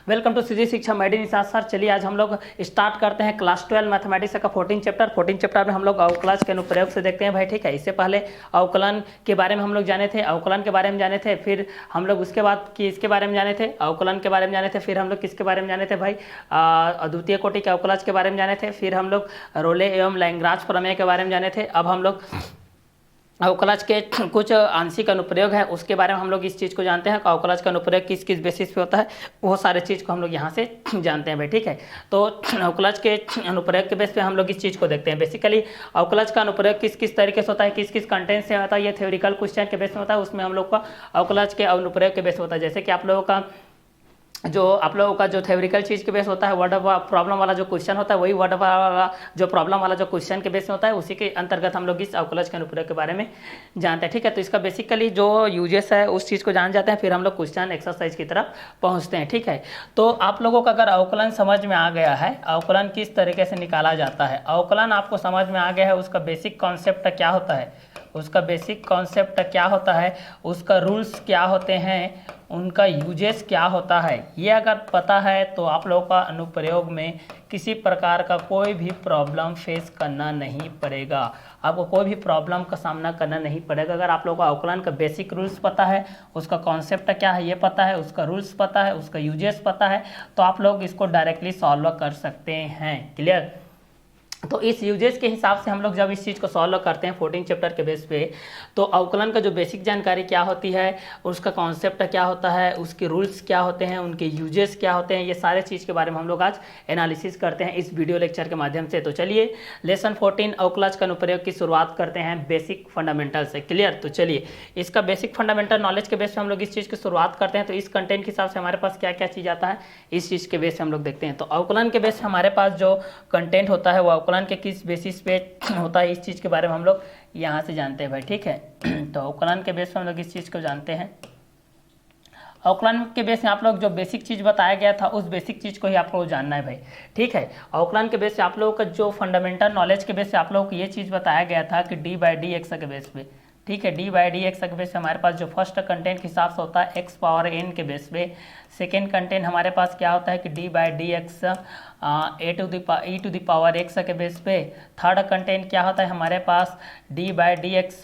Welcome to CG शिक्षा मेडी Nishad sir. चलिए आज हम लोग स्टार्ट करते हैं क्लास 12 मैथमेटिक्स का 14 चैप्टर में हम लोग अवकलज के अनुप्रयोग से देखते हैं भाई। ठीक है, इससे पहले अवकलन के बारे में हम लोग जाने थे, अवकलन के बारे में जाने थे, फिर हम लोग उसके बाद किसके बारे में जाने थे, अवकलन के बारे में जाने थे, फिर हम लोग किसके बारे में जाने थे भाई, अद्वितीय कोटि के अवकलज के बारे में जाने थे, फिर हम लोग रोले एवं लैग्रांज प्रमेय के बारे में जाने थे। अब हम लोग अवकलज के कुछ आंशिक अनुप्रयोग है उसके बारे में हम लोग इस चीज़ को जानते हैं। अवकलज का अनुप्रयोग किस किस बेसिस पे होता है वो सारे चीज़ को हम लोग यहाँ से जानते हैं भाई। ठीक है, तो अवकलज के अनुप्रयोग के बेस पे हम लोग इस चीज़ को देखते हैं। बेसिकली अवकलज का अनुप्रयोग किस किस तरीके से होता है, किस किस कंटेंट से होता है, ये थ्योरिकल क्वेश्चन के बेस में होता है, उसमें हम लोग का अवकलज के अनुप्रयोग के बेस होता है। जैसे कि आप लोगों का जो थ्योरिकल चीज़ के बेस होता है, वर्ड ऑफ प्रॉब्लम वाला जो क्वेश्चन होता है, वही वर्ड वाला जो प्रॉब्लम वाला जो क्वेश्चन के बेस में होता है, उसी के अंतर्गत हम लोग इस अवकलज के अनुप्रयोग के बारे में जानते हैं। ठीक है, तो इसका बेसिकली जो यूजेस है उस चीज़ को जान जाते हैं, फिर हम लोग क्वेश्चन एक्सरसाइज की तरफ पहुँचते हैं। ठीक है, तो आप लोगों को अगर अवकलन समझ में आ गया है, अवकलन किस तरीके से निकाला जाता है, अवकलन आपको समझ में आ गया है, उसका बेसिक कॉन्सेप्ट क्या होता है, उसका बेसिक कॉन्सेप्ट क्या होता है, उसका रूल्स क्या होते हैं, उनका यूजेस क्या होता है, ये अगर पता है तो आप लोगों का अनुप्रयोग में किसी प्रकार का कोई भी प्रॉब्लम फेस करना नहीं पड़ेगा। आपको कोई भी प्रॉब्लम का सामना करना नहीं पड़ेगा अगर आप लोगों को अवकलन का बेसिक रूल्स पता है, उसका कॉन्सेप्ट क्या है ये पता है, उसका रूल्स पता है, उसका यूजेस पता है, तो आप लोग इसको डायरेक्टली सॉल्व कर सकते हैं। क्लियर? तो इस यूजेस के हिसाब से हम लोग जब इस चीज़ को सॉल्व करते हैं 14 चैप्टर के बेस पे, तो अवकलन का जो बेसिक जानकारी क्या होती है, उसका कॉन्सेप्ट क्या होता है, उसके रूल्स क्या होते हैं, उनके यूजेस क्या होते हैं, ये सारे चीज़ के बारे में हम लोग आज एनालिसिस करते हैं इस वीडियो लेक्चर के माध्यम से। तो चलिए लेसन 14 अवकलज का अनुप्रयोग की शुरुआत करते हैं बेसिक फंडामेंटल से। क्लियर? तो चलिए इसका बेसिक फंडामेंटल नॉलेज के बेस पे हम लोग इस चीज़ की शुरुआत करते हैं। तो इस कंटेंट के हिसाब से हमारे पास क्या क्या चीज़ आता है इस चीज़ के बेस पे हम लोग देखते हैं। तो अवकलन के बेस पे हमारे पास जो कंटेंट होता है वो अवकलन के किस बेसिस पे होता है, इस चीज़ के बारे में हम लोग यहाँ से जानते हैं भाई। ठीक है, तो अवकलन के बेस पे हम लोग इस चीज़ को जानते हैं। अवकलन के बेस में आप लोग जो बेसिक चीज़ बताया गया था उस बेसिक चीज़ को ही आप लोगों को जानना है भाई। ठीक है, अवकलन के बेस पे आप लोगों का जो फंडामेंटल नॉलेज के बेस पे आप लोगों को ये चीज़ बताया गया था कि डी बाई डी एक्स के बेस पे। ठीक है, डी बाई डी एक्स के बेस पे हमारे पास जो फर्स्ट कंटेंट के हिसाब से होता है एक्स पावर एन के बेस पे। सेकेंड कंटेंट हमारे पास क्या होता है कि D by D x e to the power x के बेस पे। थर्ड कंटेंट क्या होता है हमारे पास d by D x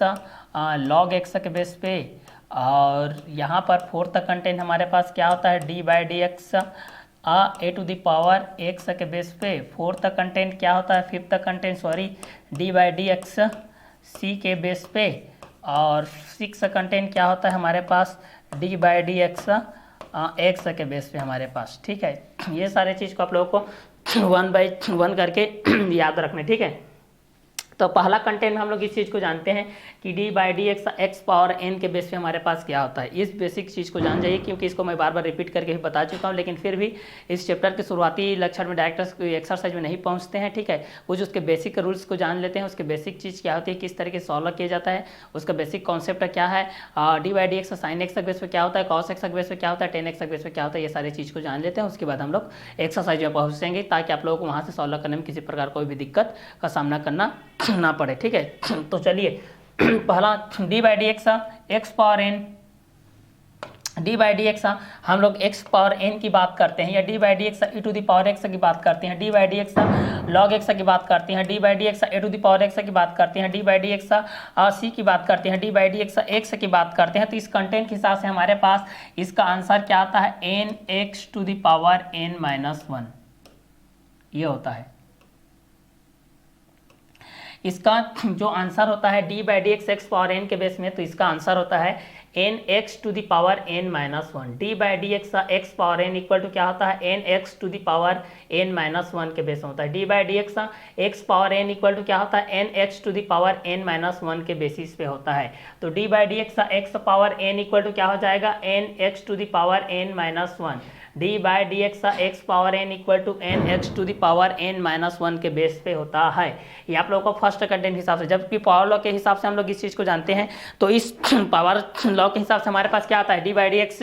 log x के बेस पे। और यहाँ पर फोर्थ कंटेंट हमारे पास क्या होता है D by D x a to the power x के बेस पे। फोर्थ कंटेंट क्या होता है, fifth content d by D x c के बेस पे। और सिक्स कंटेंट क्या होता है हमारे पास d by D x x के बेस पे हमारे पास। ठीक है, ये सारे चीज़ को आप लोगों को 1 बाई 1 करके याद रखना। ठीक है, तो पहला कंटेंट में हम लोग इस चीज़ को जानते हैं कि D by D x x power n के बेस पे हमारे पास क्या होता है। इस बेसिक चीज़ को जान जाइए क्योंकि इसको मैं बार बार रिपीट करके भी बता चुका हूँ, लेकिन फिर भी इस चैप्टर के शुरुआती लक्षण में डायरेक्ट एक्सरसाइज में नहीं पहुँचते हैं। ठीक है, कुछ उसके बेसिक रूल्स को जान लेते हैं, उसके बेसिक चीज़ क्या होती है, किस तरीके से सॉल्व किया जाता है, उसका बेसिक कॉन्सेप्ट क्या है, D by D x sign x के बेस पे क्या होता है, कॉस एक्स के बेस पे क्या होता है, टेन एक्स के बेस पे क्या होता है, ये सारी चीज़ को जान लेते हैं। उसके बाद हम लोग एक्सरसाइज में पहुँचेंगे ताकि आप लोगों को वहाँ से सॉल्व करने में किसी प्रकार कोई भी दिक्कत का सामना करना ना पड़े। ठीक है, तो चलिए पहला d by D x x power n, d by D x हम लोग एक्स पावर एन की बात करते हैं, या d by D x e to the power x की बात करते हैं, d by D x log x की बात करते हैं, d by D x a to the power x की बात करते हैं, d by D x c की बात करते हैं, d by D x x की बात करते हैं। तो इस कंटेंट के हिसाब से हमारे पास इसका आंसर क्या आता है, n x to the power N minus 1 ये होता है। इसका जो आंसर होता है D by D x x power n के बेस में, तो इसका आंसर होता है n x to the power N minus 1। D by D x x power n equal to क्या होता है, n x to the power N minus 1 के बेस में होता है। D by D x x power n equal to क्या होता है, n x to the power N minus 1 के बेसिस पे होता है। तो D by D x x power n equal to क्या हो जाएगा, n x to the power N minus 1। D by D x x power n equal to n x to the power N minus 1 के base पे होता है। ये आप लोगों को फर्स्ट कंटेंट हिसाब से, जबकि पावर लॉ के हिसाब से हम लोग इस चीज़ को जानते हैं, तो इस पावर लॉ के हिसाब से हमारे पास क्या आता है, D by D x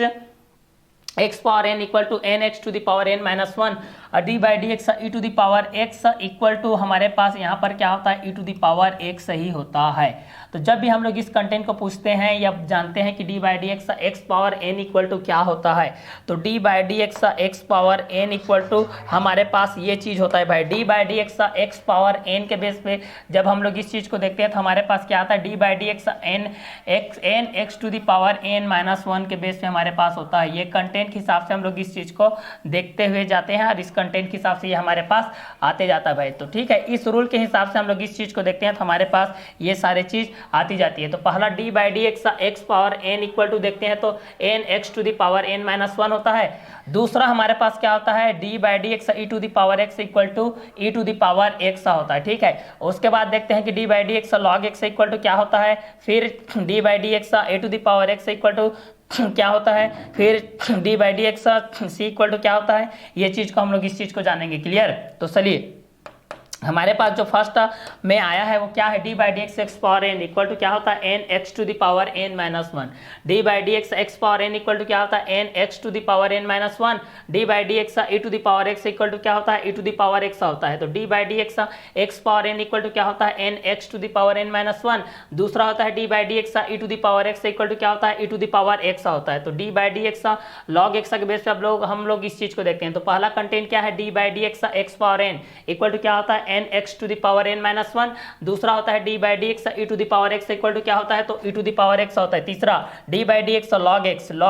x power n equal to n x to the power N minus one और d by D x e to the power x equal to हमारे पास यहाँ पर क्या होता है, e to the power x ही होता है। तो जब भी हम लोग इस कंटेंट को पूछते हैं या जानते हैं कि D by D x x power n equal to क्या होता है, तो D by D x x power n equal to हमारे पास ये चीज़ होता है भाई। D by D x x power n के बेस पे जब हम लोग इस चीज़ को देखते हैं तो हमारे पास क्या आता है, D by D x n x to the power N minus one के बेस पे हमारे पास होता है। ये कंटेंट के हिसाब से हम लोग इस चीज़ को देखते हुए जाते हैं और इस कंटेंट के हिसाब से ये हमारे पास आते जाता है भाई। तो ठीक है, इस रूल के हिसाब से हम लोग इस चीज़ को देखते हैं तो हमारे पास ये सारे चीज़ आती जाती है। तो पहला d by D x x power n equal to देखते हैं तो n x to the power N minus one होता है। दूसरा हमारे पास क्या होता है, D by D x e to the power x equal to e to the power x होता है। ठीक है, उसके बाद देखते हैं कि D by D x log x equal to क्या होता है, फिर d by D x a to the power x equal to क्या होता है, फिर d by D x c equal to क्या होता है। ये चीज़ को हम लोग इस चीज़ को जानेंगे। क्लियर? तो चलिए हमारे पास जो फर्स्ट में आया है वो क्या है, D by D x x power n equal to क्या होता है, n x to the power N minus one. D by D x x power n equal to क्या होता है, n x to the power N minus one. D by D x e to the power x equal to क्या होता है, e to the power x होता है। तो D by D x x power n equal to क्या होता है, n x to the power N minus one. दूसरा होता है D by D x e to the power x equal to क्या होता है, e to the power x होता है। तो D by D x log x के बेस पे हम लोग इस चीज को देखते हैं। तो पहला कंटेंट क्या है, D by D x x power n equal to क्या होता है, n x to the power N minus one. दूसरा होता है D by D x e to the power x equal to क्या होता है, तो e to the power x होता है। तीसरा d by D x log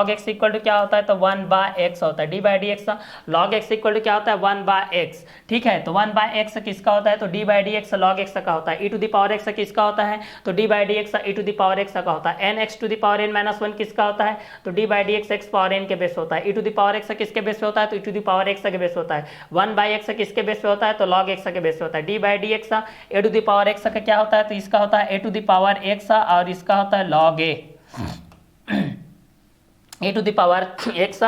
x equal to क्या होता है, तो वन बाय एक्स होता है। D by D x log x equal to क्या होता है, वन बाय एक्स। ठीक है, तो वन बाय एक्स किसका होता है, तो D by D x log x का होता है। E to the power x किसका होता है, तो D by D x e to the power x का होता है। N x to the power N minus one किसका होता है, तो D by D x x power n के बेस होता है। E to the power x किसके बेस पे होता है, तो e to the power x के बेस होता है। वन बाय एक्स किसके बेस पे होता है, तो लॉग एक्स के बेस पे होता है। D by D x a to the power x का क्या होता है, तो इसका होता है a to the power x और इसका होता है log a to the power x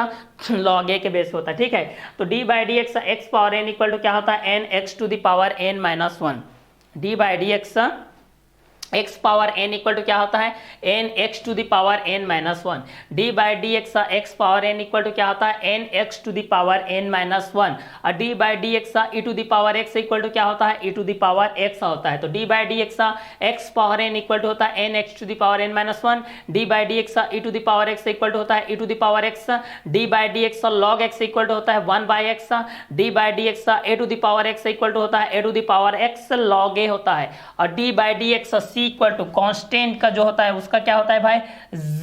log a के बेस होता है। ठीक है, तो D by D x x power n equal to क्या होता है, n x to the power N minus one. D by D x x power n equal to क्या होता है, n x to the power N minus one. D by D x x power n equal to क्या होता है, n x to the power N minus one. और d by D x e to the power x equal to क्या होता है, e to the power x होता है। तो D by D x x power n equal to होता है n x to the power N minus one. D by D x e to the power x equal to होता है e to the power x. D by D x log x equal to होता है one by x. D by D x a to the power x equal to होता है a to the power x log a होता है। और d by D x c equal to constant का जो होता है उसका क्या होता है भाई,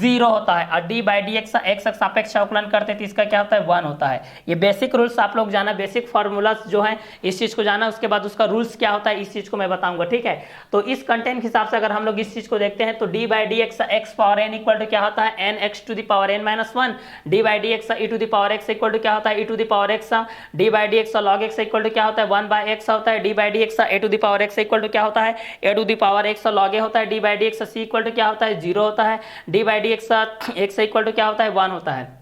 जीरो होता है। और d by D x x सापेक्ष अवकलन करते हैं तो इसका क्या होता है, वन होता है। ये बेसिक रूल्स आप लोग जाना, बेसिक फॉर्मूलास जो है इस चीज को जाना, उसके बाद उसका रूल्स क्या होता है इस चीज को मैं बताऊंगा। ठीक है, तो इस कंटेंट के हिसाब से अगर हम लोग इस चीज को देखते हैं तो D by D x x power n equal to क्या होता है, n x to the power N minus one. D by D x e to the power x equal to क्या होता है, e to the power x. D by D x log x equal to क्या होता है, one by x होता है। D by D x a to the power x equal to क्या होता है, a to the power x log a होता है। D by D x c equal to क्या होता है, जीरो होता है। D by D x x equal to क्या होता है, वन होता है।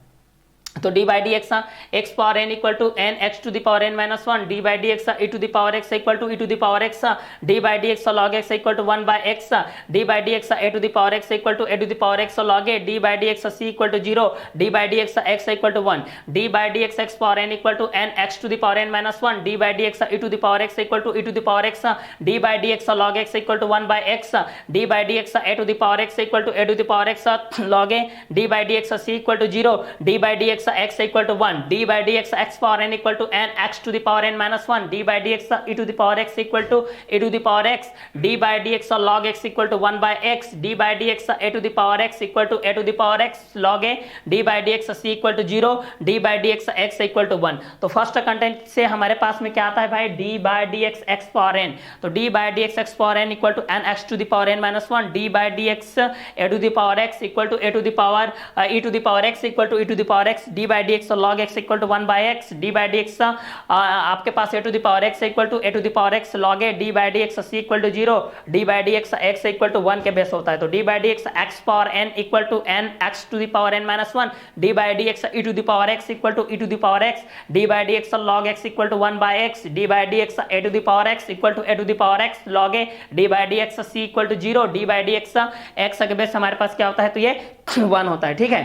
तो D by D x x power n equal to n x to the power N minus one. D by D x e to the power x equal to e to the power x. D by D x log x equal to one by x. D by D x a to the power x equal to a to the power x log a. D by D x c equal to zero. D by D x x equal to one. D by D x x power n equal to n x to the power N minus one. D by D x e to the power x equal to e to the power x. D by D x log x equal to one by x. D by D x a to the power x equal to a to the power x log a. D by D x c equal to zero. D by D x x equal to D by D x x power n equal to n x to the power N minus one. D by D x e to the power x equal to a to the power x. D by D x log x equal to one by x. D by D x a to the power x equal to a to the power x log a. D by D x c equal to zero. D by D x x equal to one. तो first content से हमारे पास में क्या आता है भाई, d by D x x power n. तो D by D x x power n equal to n x to the power N minus one. D by D x a to the power x equal to a to the power e to the power x equal to e to the power x. D by D x log x equal to one by x. D by D x आपके पास a to the power x equal to a to the power x log a. D by D x c equal to zero. D by D x x equal to one के base होता है। तो D by D x x power n equal to n x to the power N minus one. D by D x e to the power x equal to e to the power x. D by D x log x equal to one by x. D by D x a to the power x equal to a to the power x log a. D by D x c equal to zero. D by D x x के base हमारे पास क्या होता है, तो ये one होता है। ठीक है,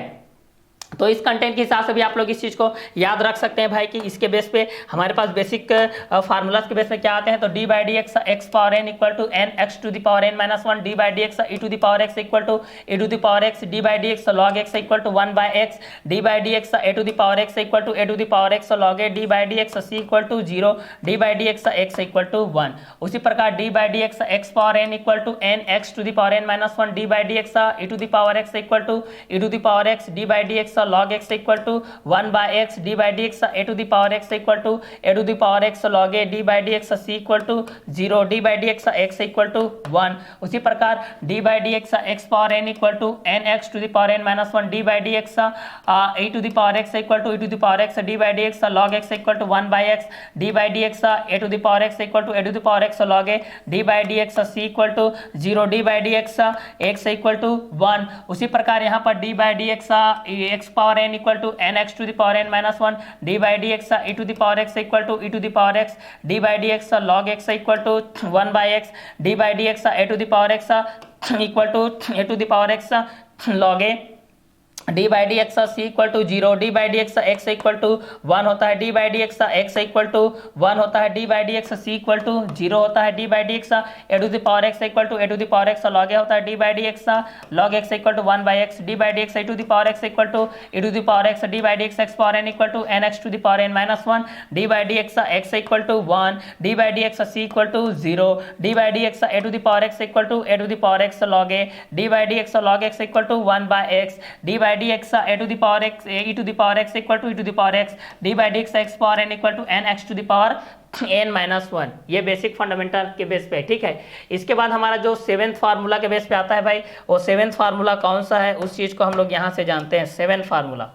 तो इस कंटेंट के हिसाब से भी आप लोग इस चीज़ को याद रख सकते हैं भाई कि इसके बेस पे हमारे पास बेसिक फार्मूलाज के बेस पे क्या आते हैं। तो D by D x x power n equal to n x to the power N minus one, d by D x e to the power x equal to a to the power x, d by D x log x equal to one by x, d by D x a to the power x equal to a to the power x log a, d by D x c equal to zero, d by D x x equal to one. उसी प्रकार d by D x x power n equal to n x to the power N minus one, d by D x e to the power x equal to a to the power x, d by D x log x equal to one by x, d by D x a to the power x equal to a to the power x log a, d by D x c equal to zero, d by D x x equal to one. उसी प्रकार d by D x x power n equal to n x to the power N minus one, d by D x a to the power x equal to a to the power x, d by D x log x equal to one by x, d by D x a to the power x equal to a to the power x log a, d by D x c equal to zero, d by D x x equal to one. उसी प्रकार यहाँ पर D by D x x power n equal to n x to the power N minus one, d by D x e to the power x equal to e to the power x, d by D x log x equal to one by x, d by D x a to the power x equal to a to the power x log a, d by D x c equal to zero, d by D x x equal to one होता है, D by D x x equal to one होता है, D by D x c equal to zero होता है, D by D x a to the power x equal to a to the power x log a होता है, D by D x log x equal to one by x, d by D x a to the power x equal to a to the power x, d by D x x power n equal to n x to the power N minus one, d by D x x equal to one, d by D x c equal to zero, d by D x a to the power x equal to a to the power x log a, d by D x log x equal to one by x, d by D x a to the power x e to the power x equal to e to the power x, d by dx x power n equal to n x to the power n minus one. ये basic fundamental के base पे, ठीक है। इसके बाद हमारा जो seventh formula के बेस पे आता है भाई, वो सेवेंथ फार्मूला कौन सा है उस चीज को हम लोग यहाँ से जानते हैं, सेवेंथ फार्मूला।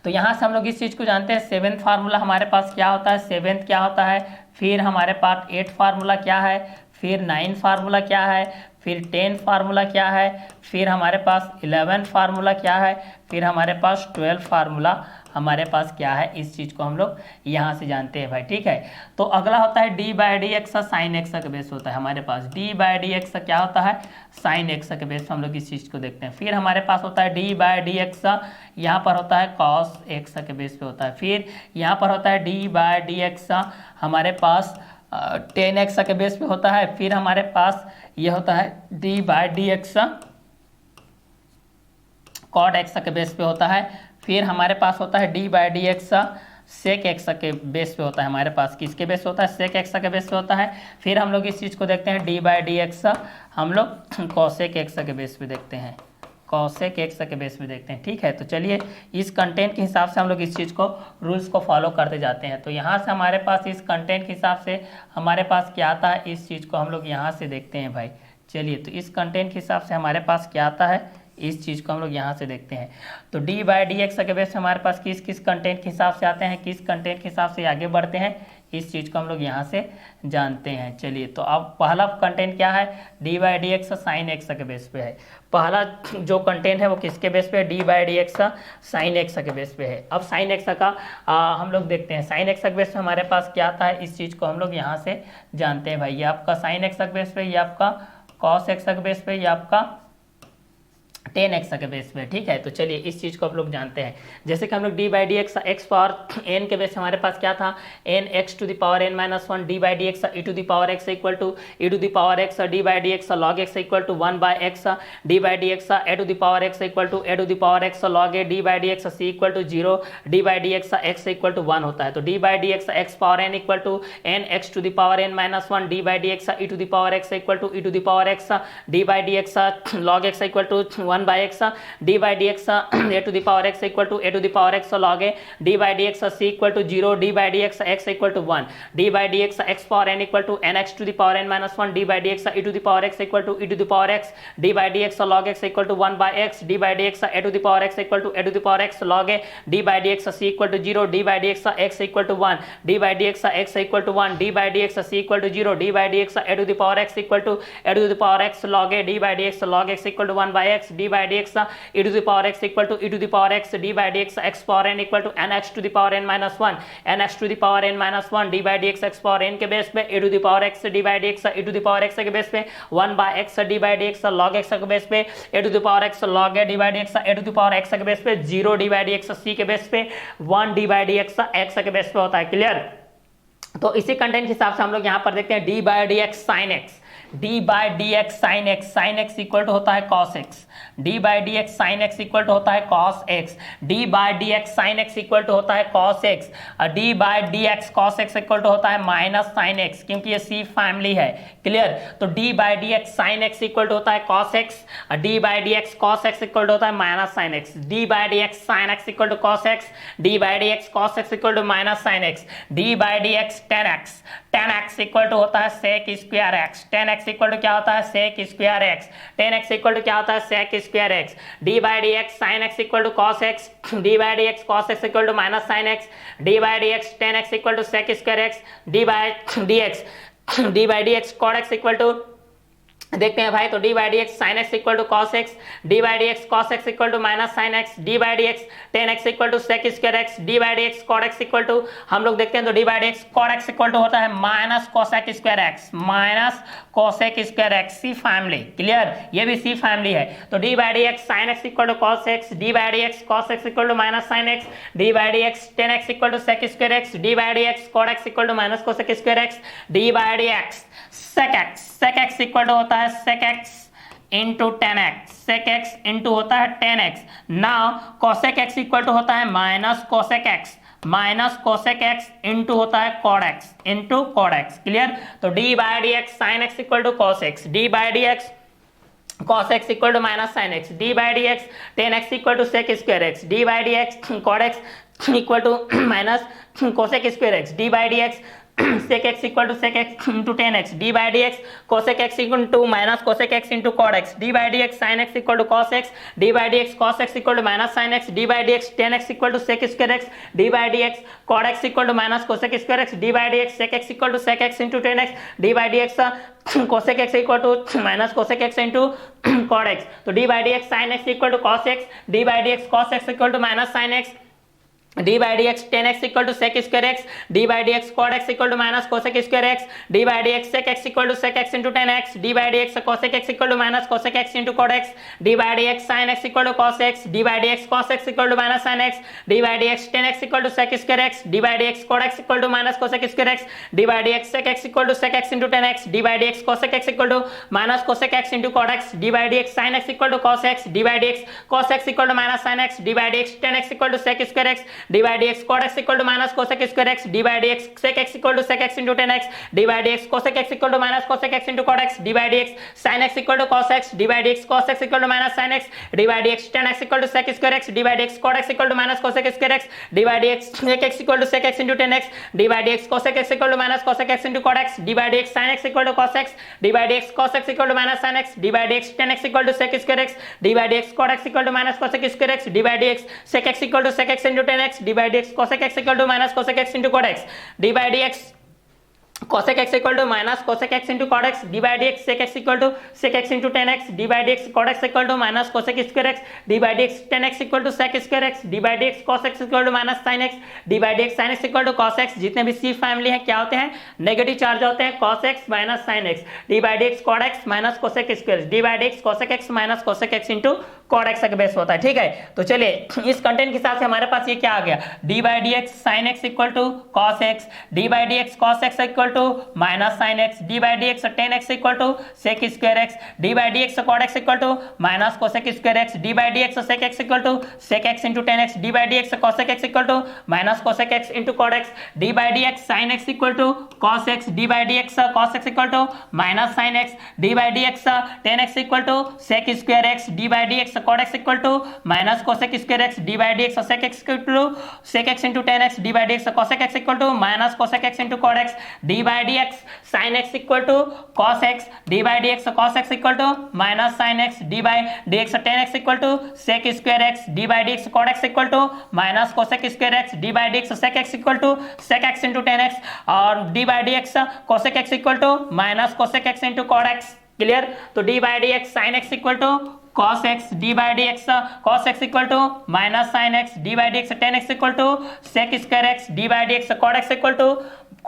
तो यहाँ से हम लोग इस चीज को जानते हैं, सेवेंथ फार्मूला हमारे पास क्या होता है, सेवेंथ क्या होता है, फिर हमारे पास 8 फार्मूला क्या है, फिर 9 फार्मूला क्या है, फिर 10 फार्मूला क्या है, फिर हमारे पास 11 फार्मूला क्या है, फिर हमारे पास 12 फार्मूला हमारे पास क्या है, इस चीज़ को हम लोग यहाँ से जानते हैं भाई, ठीक है। तो अगला होता है D by D x sign x का बेस होता है हमारे पास, डी बाई डी एक्स क्या होता है, साइन एक्स के बेस पे हम लोग इस चीज़ को देखते हैं। फिर हमारे पास होता है डी बाई डी एक्स, यहाँ पर होता है कॉस एक्स के बेस पे होता है। फिर यहाँ पर होता है डी बाई डी एक्स हमारे पास 10x के बेस पे होता है। फिर हमारे पास ये होता है D by D x cot x के बेस पे होता है। फिर हमारे पास होता है D by D x sec x के बेस पे होता है हमारे पास, किसके बेस पे होता है, सेक एक्स के बेस पे होता है। फिर हम लोग इस चीज़ को देखते हैं डी बाई डी एक्स हम लोग कॉसेक एक्स के बेस पे देखते हैं, कॉसेक एक्स के बेस पे देखते हैं, ठीक है। तो चलिए इस कंटेंट के हिसाब से हम लोग इस चीज़ को रूल्स को फॉलो करते जाते हैं। तो यहाँ से हमारे पास इस कंटेंट के हिसाब से हमारे पास क्या आता है, इस चीज़ को हम लोग यहाँ से देखते हैं भाई। चलिए तो इस कंटेंट के हिसाब से हमारे पास क्या आता है, इस चीज़ को हम लोग यहाँ से देखते हैं। तो डी बाई डी एक्स के बेस हमारे पास किस किस कंटेंट के हिसाब से आते हैं, किस कंटेंट के हिसाब से आगे बढ़ते हैं, इस चीज़ को हम लोग यहाँ से जानते हैं। चलिए तो अब पहला कंटेंट क्या है, D by D x sign x के बेस पे है। पहला जो कंटेंट है वो किसके बेस पे है, D by D x sign x के बेस पे है। अब साइन एक्स का हम लोग देखते हैं, साइन एक्स के बेस पे हमारे पास क्या आता है, इस चीज़ को हम लोग यहाँ से जानते हैं भाई। ये आपका साइन एक्स के बेस पे, ये आपका कॉस एक्स के बेस पे, ये आपका 10x के बेस पे, ठीक है। तो चलिए इस चीज़ को आप लोग जानते हैं। जैसे कि हम लोग d by D x x power n के बेस हमारे पास क्या था, n x to the power n minus one, d by D x e to the power x equal to e to the power x, d by D x log x equal to one by x, d by D x a to the power x equal to a to the power x log a, d by D x c equal to zero, d by D x x equal to one होता है। तो D by D x x power n equal to n x to the power n minus one, d by D x e to the power x equal to e to the power x, d by D x log x equal to one by x, d by D x a to the power x equal to a to the power x log a, d by D x c equal to zero, d by D x x equal to one, d by D x x power n equal to n x to the power N minus one, d by D x e to the power x equal to e to the power x, d by D x log x equal to one by x, d by D x a to the power x equal to a to the power x log a, d by D x c equal to zero, d by D x x equal to one, d by D x x equal to one, d by D x c equal to zero, d by D x a to the power x equal to a to the power x log a, d by D x log x equal to one by x, d d by D x e to the power x equal to e to the power x d by dx x power n equal to nx to the power n minus 1 nx to the power n minus 1 d by dx x power n के base पे e to the power x d by dx e to the power x के base पे 1 by x d by dx log x के base पे e to the power x log a d by dx e to the power x के base पे 0 d by dx c के base पे 1 d by dx x के base पे होता है। क्लियर? तो इसी कंटेंट के हिसाब से हम लोग यहाँ पर देखते हैं d by D x sign x, d by D x sign x equal to होता है cos x, d by D x sign x equal to होता है cos x, d by D x sign x equal to होता है cos x, d by D x cos x equal to होता है minus sine x, क्योंकि ये c family है। Clear? तो D by D x sign x equal to होता है cos x, d by D x cos x equal to होता है minus sine x, d by D x sign x equal to cos x, d by D x cos x equal to minus sine x, d by D x tan x equal to होता है sec square x, tan x equal to क्या होता है sec square x, tan x equal to क्या होता है sec square x, d by D x sign x equal to cos x, d by D x cos x equal to minus sine x, d by D x tan x equal to sec square x, d by D x cot x equal to देखते हैं भाई। तो D by D x sign x equal to cos x, d by D x cos x equal to minus sine x, d by D x tan x equal to sec square x, d by D x cot x equal to हम लोग देखते हैं तो D by D x cot x equal to होता है minus cosec square x, minus cosec square x, c family. Clear? ये भी c family है। तो D by D x sign x equal to cos x, d by D x cos x equal to minus sine x, d by D x tan x equal to sec square x, d by D x cot x equal to minus cosec square x, d by D x sec x equal to होता है sec x into tan x, sec x into होता है tan x. Now cosec x equal to होता है minus cosec x, minus cosec x into होता है cot x into cot x. Clear? तो D by D x sign x equal to cos x, d by D x cos x equal to minus sine x, d by D x tan x equal to sec square x, d by D x cot x equal to minus cosec square x, d by D x sec x equal to sec x into tan x, d by D x cosec x equal to minus cosec x into cot x, d by D x sine x equal to cos x, d by D x cos x equal to minus sine x, d by D x tan x equal to sec square x, d by D x cot x equal to minus cosec square x, d by D x sec x equal to sec x into tan x, d by D x cosec x equal to minus cosec x into cot x। तो D by D x sine x equal to cos x, d by D x cos x equal to minus sine x, d by D x tan x equal to sec square x, d by D x cot x equal to minus cosec square x, d by D x sec x equal to sec x into tan x, d by D x cosec x equal to minus cosec x into cot x, d by D x sign x equal to cos x, d by D x cos x equal to minus sine x, d by D x tan x equal to sec square x, d by D x cot x equal to minus cosec square x, d by D x sec x equal to sec x into tan x, d by D x cosec x equal to minus cosec x into cot x, d by D x sign x equal to cos x, d by D x cos x equal to minus sine x, d by D x tan x equal to sec square x, d by D x cot x equal to minus cosec square x, d by D x sec x equal to sec x into tan x, d by D x cosec x equal to minus cosec x into cot x, d by D x sine x equal to cos x, d by D x cos x equal to minus sine x, d by D x tan x equal to sec square x, d by D x cot x equal to minus cosec square x, d by D x sec x equal to sec x into tan x, d by D x cosec x equal to minus cosec x into cot x, d by D x sine x equal to cos x, d by D x cos x equal to minus sine x, d by D x tan x equal to sec square x, d by D x cot x equal to minus cosec square x, d by D x sec x equal to sec x into tan x, d by D x cosec x equal to minus cosec x into cot x, d by D x cosec x equal to minus cosec x into cot x, d by D x sec x equal to sec x into tan x, d by D x cot x equal to minus cosec square x, d by D x tan x equal to sec square x, d by D x cos x equal to minus sin x, d by D x sin x equal to cos x। जितने भी c family हैं क्या होते हैं? Negative charge होते हैं, cos x minus sin x, d by D x cot x minus cosec square, d by D x cosec x minus cosec x into cot x का base होता है। ठीक है, तो चलिए इस कंटेंट के हिसाब से हमारे पास ये क्या आ गया? D by D x sine x equal to cos x, d by D x cos x equal to minus sin x, d by dx tan x equal to sec square x, d by dx cot x equal to minus cosec square x, d by dx sec x equal to sec x into tan x, d by dx cosec x equal to minus cosec x into cot x, d by dx sin x equal to cos x, d by dx cos x equal to minus sin x, d by dx tan x equal to sec square x, d by dx cot x equal to minus cosec square x, d by dx sec x equal to sec x into tan x, d by dx cosec x equal to minus cosec x into cot x, d by dx sin x equal to cos x, d by dx cos x equal to minus sin x, d by dx tan x equal to sec square x, d by dx cot x equal to minus cosec square x, d by dx sec x equal to sec x into tan x और d by dx cosec x equal to minus cosec x into cot x। Clear? तो d by dx sin x equal to cos x d by dx, cos x equal to minus sin x d by dx, tan x equal to sec square x d by dx, cot x equal to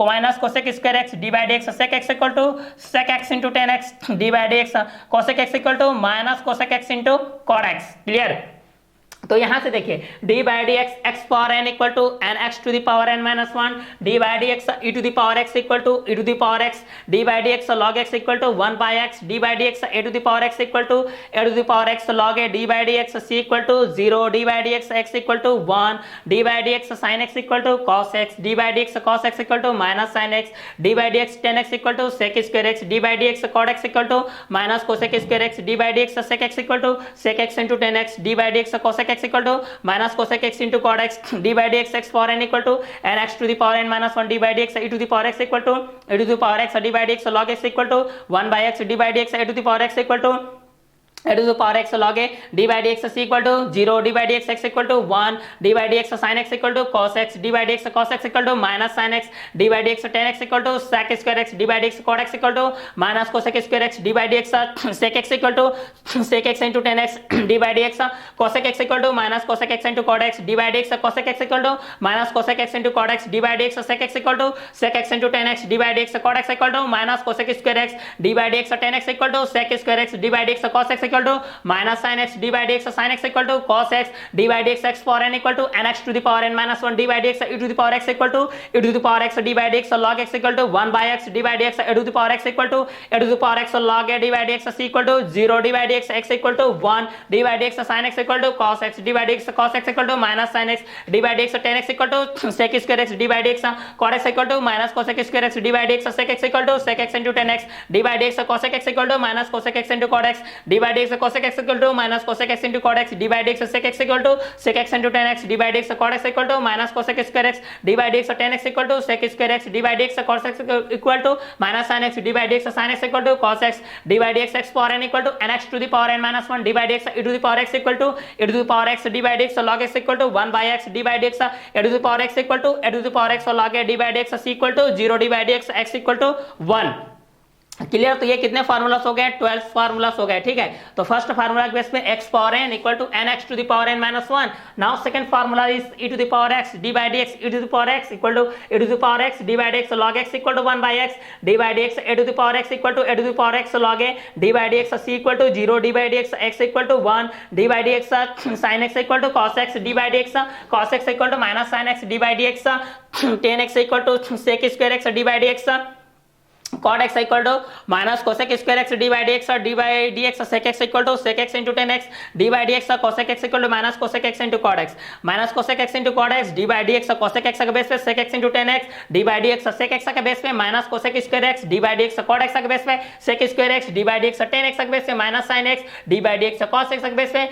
minus cosec square x d by dx, sec x equal to sec x into tan x d by dx, cosec x equal to minus cosec x into cot x। Clear? तो यहां से देखिए d by dx x power n equal to n x to the power n minus one, d by dx e to the power x equal to e to the power x, d by dx log x equal to 1 by x, d by dx a to the power x equal to a to the power x log a, d by dx c equal to 0, d by dx x equal to 1, d by dx sin x equal to cos x, d by dx cos x equal to minus sin x, d by dx tan x equal to sec square x, d by dx cot x equal to minus cosec square x, d by dx sec x equal to sec x into tan x, d by dx cosec x equal to minus cosec x into cot x, d by dx x power n equal to n x to the power n minus 1, d by dx e to the power x equal to e to the power x, d by dx log x equal to 1 by x, d by dx e to the power x equal to e to the power x log a, d by dx c equal to 0, d by dx x equal to 1, d by dx sin x equal to cos x, d by dx cos x equal to minus sin x, d by dx tan x equal to sec square x, d by dx cot x equal to minus cosec square x, d by dx sec x equal to sec x into tan x, d by dx cosec x equal to minus cosec x into cot x, d by dx cosec x equal to minus cosec x into cot x, d by dx sec x equal to sec x into tan x, d by dx cot x equal to minus cosec square x, d by dx tan x equal to sec square x, d by dx cos x equal to minus sin x, d by dx sin x equal to cos x, d by dx x power n equal to n x to the power n minus 1, d by dx e to the power x equal to e to the power x, d by dx log x equal to 1 by x, d by dx e to the power x equal to e to the power x log a, d by dx c equal to 0, d by dx x equal to 1, d by dx sin x equal to cos x, d by dx cos x equal to minus sin x, d by dx tan x equal to sec square x, d by dx cot x equal to minus cosec square x, d by dx sec x equal to sec x into tan x, d by dx cosec x equal to minus cosec x into cot x, d by dx cosec x equal to minus cosec x into cot x, d by dx sec x equal to sec x into tan x, d by dx cot x equal to minus cosec square x, d by dx tan x equal to sec square x, d by dx cos x equal to minus sin x, d by dx sin x equal to cos x, d by dx x power n equal to n x to the power n minus 1, d by dx e to the power x equal to e to the power x, d by dx log x equal to 1 by x, d by dx e to the power x equal to e to the power x log a, d by dx c equal to 0, d by dx x equal to 1। Clear? तो ये कितने formulas हो गए? 12 formulas हो गए। ठीक है, तो फर्स्ट फार्मूला के बेस पे x power n equal to n x to the power n minus 1। Now second formula is e to the power x, d by dx e to the power x equal to e to the power x, d by dx log x equal to 1 by x, d by dx e to the power x equal to e to the power x log a, d by dx c equal to 0, d by dx x equal to 1, d by dx sin x equal to cos x, d by dx cos x equal to minus sin x, d by dx tan x equal to sec square x, d by dx cot x equal to minus cosec square x, d by dx d by dx sec x equal to sec x into tan x, d by dx cosec x equal to minus cosec x into cot x, minus cosec x into cot x, d by dx cosec x के base पे sec x into tan x, d by dx sec x के base पे minus cosec square x, d by dx cot x के base पे sec square x, d by dx tan x के base पे minus sin x, d by dx cos x के base पे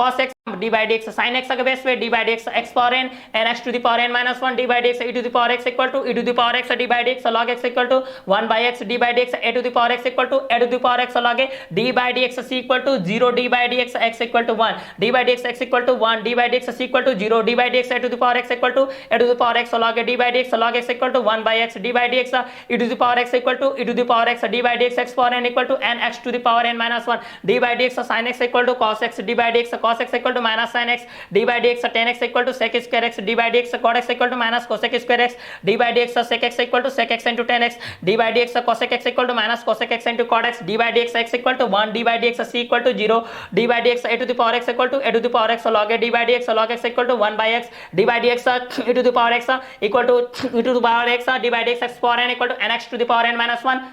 cos x, d by dx sin x के base पे d by dx x power n n x to the power n minus 1, d by dx e to the power x equal to e to the power x, d by dx log x equal to 1 by x, d by dx a to the power x equal to a to the power x log a, d by dx c equal to 0, d by dx x equal to 1, d by dx x equal to 1, d by dx c equal to 0, d by dx a to the power x equal to a to the power x log a, d by dx log x equal to 1 by x, d by dx e to the power x equal to e to the power x, d by dx x power n equal to n x to the power n minus 1, d by dx sin x equal to cos x, d by dx cos x equal to minus sin x, d by dx tan x equal to sec square x, d by dx cot x equal to minus cosec square x, d by dx sec x equal to sec x into tan x, d by dx cosec x equal to minus cosec x into cot x, d by dx x equal to 1, d by dx c equal to 0, d by dx a to the power x equal to a to the power x log a, d by dx log x equal to 1 by x, d by dx e to the power x equal to e to the power x, d by dx x power n equal to n x to the power n minus 1,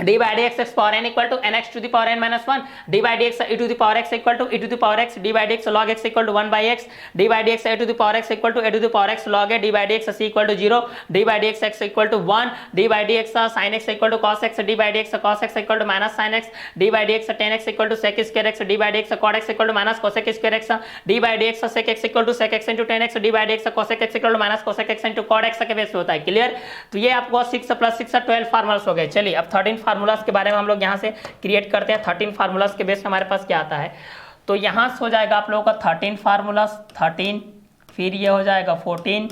d by dx x power n equal to n x to the power n minus 1, d by dx e to the power x equal to e to the power x, d by dx log x equal to 1 by x, d by dx a to the power x equal to a to the power x log a, d by dx c equal to 0, d by dx x equal to 1, d by dx sin x equal to cos x, d by dx cos x equal to minus sin x, d by dx tan x equal to sec square x, d by dx cot x equal to minus cosec square x, d by dx sec x equal to sec x into tan x, d by dx cosec x equal to minus cosec x into cot x के base पे होता है। Clear? तो ये आपको 6 + 6 12 formulas हो गए। चलिए अब 13 फार्मूलास के बारे में हम लोग यहाँ से क्रिएट करते हैं। 13 फार्मूलास के बेस पे हमारे पास क्या आता है, तो यहाँ से हो जाएगा आप लोगों का 13 फार्मूलास 13, फिर ये हो जाएगा 14,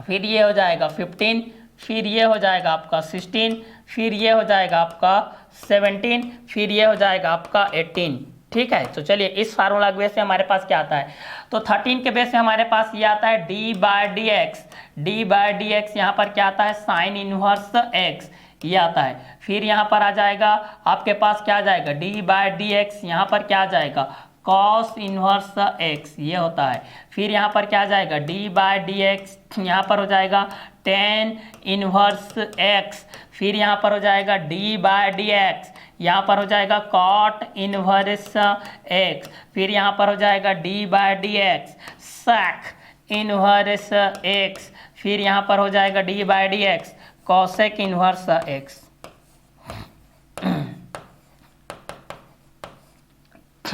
फिर ये हो जाएगा 15, फिर ये हो जाएगा आपका 16, फिर ये हो जाएगा आपका 17, फिर ये हो जाएगा आपका 18। ठीक है। तो चलिए इस फार्मूला के बेस से हमारे पास क्या आता है, तो 13 के बेस से हमारे पास ये आता है डी बाई डी एक्स यहाँ पर क्या आता है साइन इनवर्स एक्स ये आता है। फिर यहाँ पर आ जाएगा आपके पास क्या आ जाएगा डी बाई डी एक्स, यहाँ पर क्या आ जाएगा कॉस इनवर्स एक्स ये होता है। फिर यहाँ पर क्या आ जाएगा डी बाई डी एक्स, यहाँ पर हो जाएगा टेन इनवर्स एक्स। फिर यहाँ पर हो जाएगा डी बाई डी एक्स, यहाँ पर हो जाएगा कॉट इनवर्स एक्स। फिर यहाँ पर हो जाएगा D by D x sec inverse x. फिर यहाँ पर हो जाएगा D by D x cosec inverse x.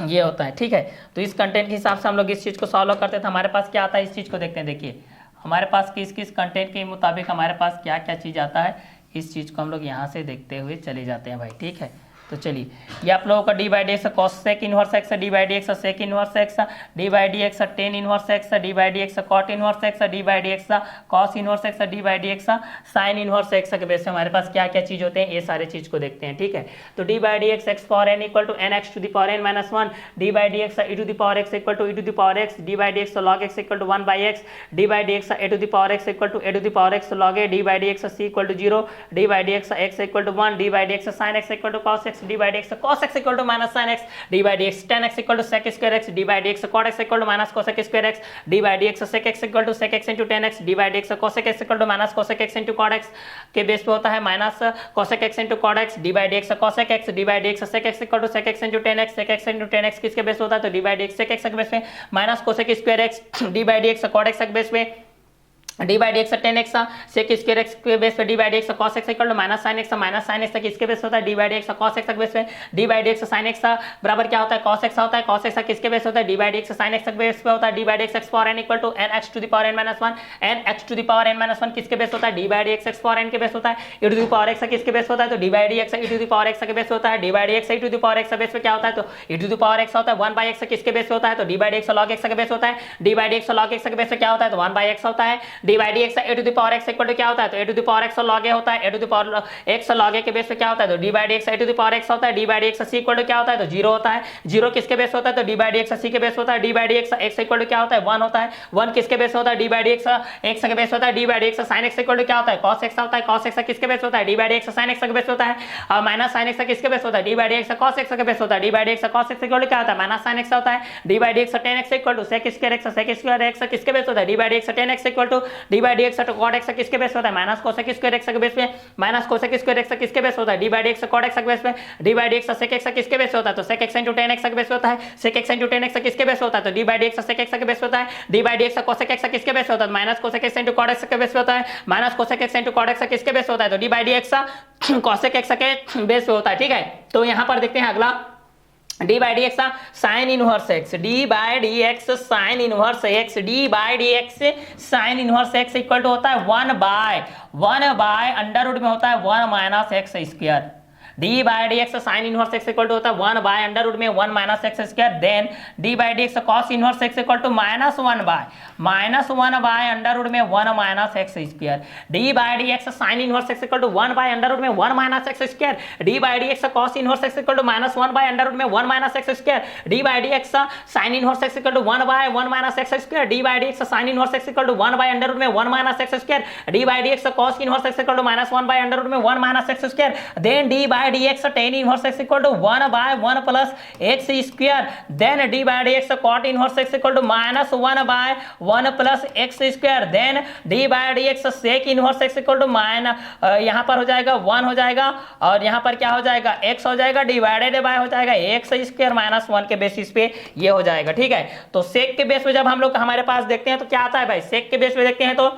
ये होता है, ठीक है। तो इस कंटेंट के हिसाब से हम लोग इस चीज़ को सॉल्व करते हैं। तो हमारे पास क्या आता है इस चीज़ को देखते हैं। देखिए हमारे पास किस किस कंटेंट के मुताबिक हमारे पास क्या क्या चीज़ आता है, इस चीज़ को हम लोग यहाँ से देखते हुए चले जाते हैं भाई, ठीक है। तो चलिए ये आप लोगों का d by D x cosec inverse x, d by D x sec inverse x, d by D x tan inverse x, d by D x cot inverse x, d by D x cos inverse x, d by D x sign inverse x के base से हमारे पास क्या क्या चीज़ होते हैं ये सारे चीज़ को देखते हैं, ठीक है। तो D by D x x power n equal to n x to the power N minus one, d by D x e to the power x equal to e to the power x, d by D x log x equal to one by x, d by D x a to the power x equal to a to the power x log a, d by D x c equal to zero, d by D x equal to one, d by D x sign x equal to cos x, d by D x cos x equal to minus sin x, d by dx tan x equal to sec square x, d by dx cot x equal to minus cosec square x, d by dx sec x equal to sec x into tan x, d by dx cosec x equal to minus cosec x into cot x के base पे होता है minus cosec x into cot x, d by dx cosec x, d by dx sec x equal to sec x into tan x, sec x into tan x किसके base पे होता है तो d by dx sec x के base पे minus cosec square x, d by dx cot x के base पे d by D x tan x sec square x के बेस पे d by D x cos x equal to minus sine x किसके base होता है D by D x cos x के base पे d by D x sign x बराबर क्या होता है कॉस एक्स होता है, कॉस एक्स किसके बेस होता है D by D x sign x के बेस पे होता है, D by D x power n equal to n x to the power N minus one, n x to the power N minus one किसके base होता है D by D x power n के base होता है, e to the power x किसके base होता है तो D by D x e to the power x के बेस होता है, D by D x e to the power x base पे क्या होता है तो e to the power x होता है, वन बाई एक्स किसके बेस होता है तो D by D x log x के बेस होता है, D by D x log x के बेस पे क्या होता है तो वन बाई एक्स होता है, D by D x a to the power x equal to क्या होता है तो a to the power x log a होता है, a to the power x log a के बेस पे क्या होता है तो D by D x a to the power x होता है, D by D x c equal to क्या होता है तो जीरो होता है, जीरो किसके बेस होता है तो D by D x c के बेस होता है, D by D x x equal to क्या होता है वन होता है, वन किसके बेस होता है D by D x x के बेस होता है, D by D x sign x equal to क्या होता है कॉस एक्स होता है, कॉस एक्स किसके बेस होता है D by D x sign x के बेस होता है, और माइनस साइन एक्स किसके बेस होता है D by D x cos x के बेस होता है, D by D x cos x equal to क्या होता है माइनस साइन एक्स होता है, D by D x tan x equal to sec square x किसके बेस होता है D by D x tan x equal to D by D x cot x किसके base होता है माइनस कोसेक स्क्वायर एक्स के base पे, minus cosec square x किसके base होता है D by D x cot x के base पे, d by D x sec x किसके बेस होता है तो sec x into tan x के बेस होता है, sec x into tan x किसके बेस होता है तो D by D x sec x के बेस होता है, D by D x cosec x किसके बेस होता है minus cosec x into cot x के बेस होता है, minus cosec x into cot x किसके बेस होता है तो D by D x cosec x के बेस पे होता है, ठीक है। तो यहां पर देखते हैं अगला d by D x sign inverse x, d by D x sign inverse x, d by D x sign inverse x equal to होता है वन बाय अंडर रूट में होता है one minus x square, d by D x sign inverse x equal to होता है one by under root में one minus x square, then d by D x cos inverse x equal to minus one by under root में one minus x square, d by D x sign inverse x equal to one by under root में one minus x square, d by D x cos inverse x equal to minus one by under root में one minus x square, d by D x sign inverse x equal to one by one minus x square, d by D x sign inverse x equal to one by under root में one minus x square, d by D x cos inverse x equal to minus one by under root में one minus x square, then d by D x tan inverse x equal to 1 by 1 plus x square, then d by dx cot inverse x equal to minus 1 by 1 plus x square, then d by dx sec inverse x equal to minus यहां पर हो जाएगा 1 हो जाएगा और यहां पर क्या हो जाएगा x हो जाएगा डिवाइडेड बाय हो जाएगा x स्क्वायर माइनस 1 के बेसिस पे ये हो जाएगा, ठीक है। तो sec के बेस पे जब हम लोग हमारे पास देखते हैं तो क्या आता है भाई, sec के बेस पे देखते हैं तो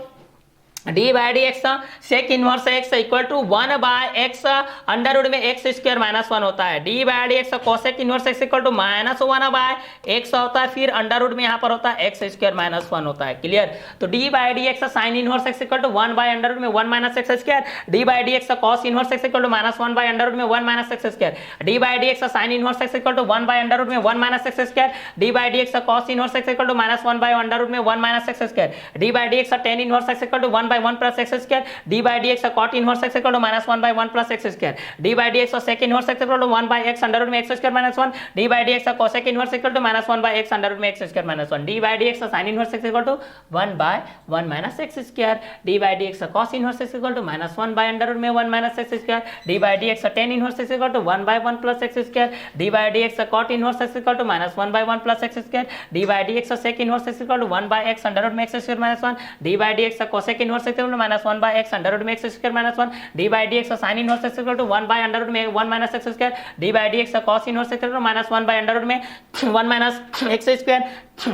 D by D x sec inverse x equal to one by x under root में एक्स स्क्वायर माइनस वन होता है, D by D x cosec inverse x equal to minus one by x होता है, फिर under root में यहाँ पर होता है एक्स स्क्वायर माइनस वन होता है, क्लियर। तो D by D x sign inverse x equal to one by under root में one minus x square, d by D x cos inverse x equal to minus one by under root में one minus x square, d by D x sign inverse x equal to one by under root में one minus x square, d by D x cos inverse x equal to minus one by under root में one minus x square, d by D x tan inverse x equal to one by 1 plus x square d by dx cot inverse x equal to minus 1 by 1 plus x square d by dx sec inverse x equal to 1 by x under root में x square minus 1 d by dx cosec inverse equal to minus 1 by x under root में x square minus 1 d by dx sin inverse x equal to 1 by 1 minus x square d by dx cos inverse x equal to minus 1 by under root में 1 minus x square d by dx tan inverse x equal to 1 by 1 plus x square d by dx cot inverse x equal to minus 1 by 1 plus x square d by dx sec inverse x equal to 1 by x under root में x square minus 1 d by dx cosec inverse x equal to minus 1 by x under root में x square minus 1 d by dx sin inverse x equal to 1 by under root में 1 minus x square d by dx cos inverse x equal to minus 1 by under root में 1 minus x square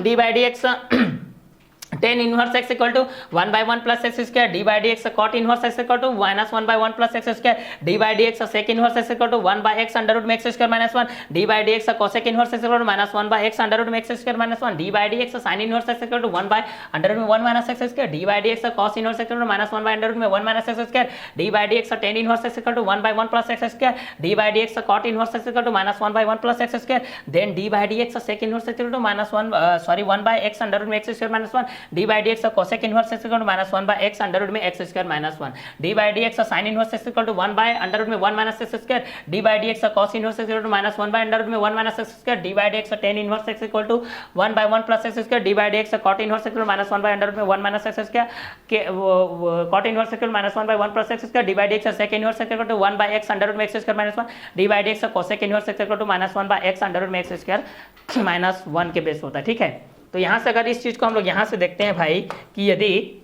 d by dx tan inverse x equal to 1 by 1 plus x square d by dx cot inverse x equal to minus 1 by 1 plus x square d by dx sec inverse x equal to 1 by x under root में x square minus 1 d by dx cosec inverse x equal to minus 1 by x under root में x square minus 1 d by dx sin inverse x equal to 1 by under root में 1 minus x square d by dx cos inverse x equal to minus 1 by under root में 1 minus x square d by dx tan inverse x equal to 1 by 1 plus x square d by dx cot inverse x equal to minus 1 by 1 plus x square then d by dx sec inverse x equal to minus 1 by x under root में x square minus 1 d by dx cosec inverse x equal to minus 1 by x under root में x square minus 1 d by dx sin inverse x equal to 1 by under root में 1 minus x square d by dx cos inverse x equal to minus 1 by under root में 1 minus x square d by dx tan inverse x equal to 1 by 1 plus x square d by dx cot inverse x equal to minus 1 by under root में 1 minus x square के cot inverse x equal to minus 1 by 1 plus x square d by dx sec inverse x equal to 1 by x under root में x square minus 1 d by dx cosec inverse x equal to minus 1 by x under root में x square minus 1 के base होता है। ठीक है, तो यहाँ से अगर इस चीज को हम लोग यहाँ से देखते हैं भाई कि यदि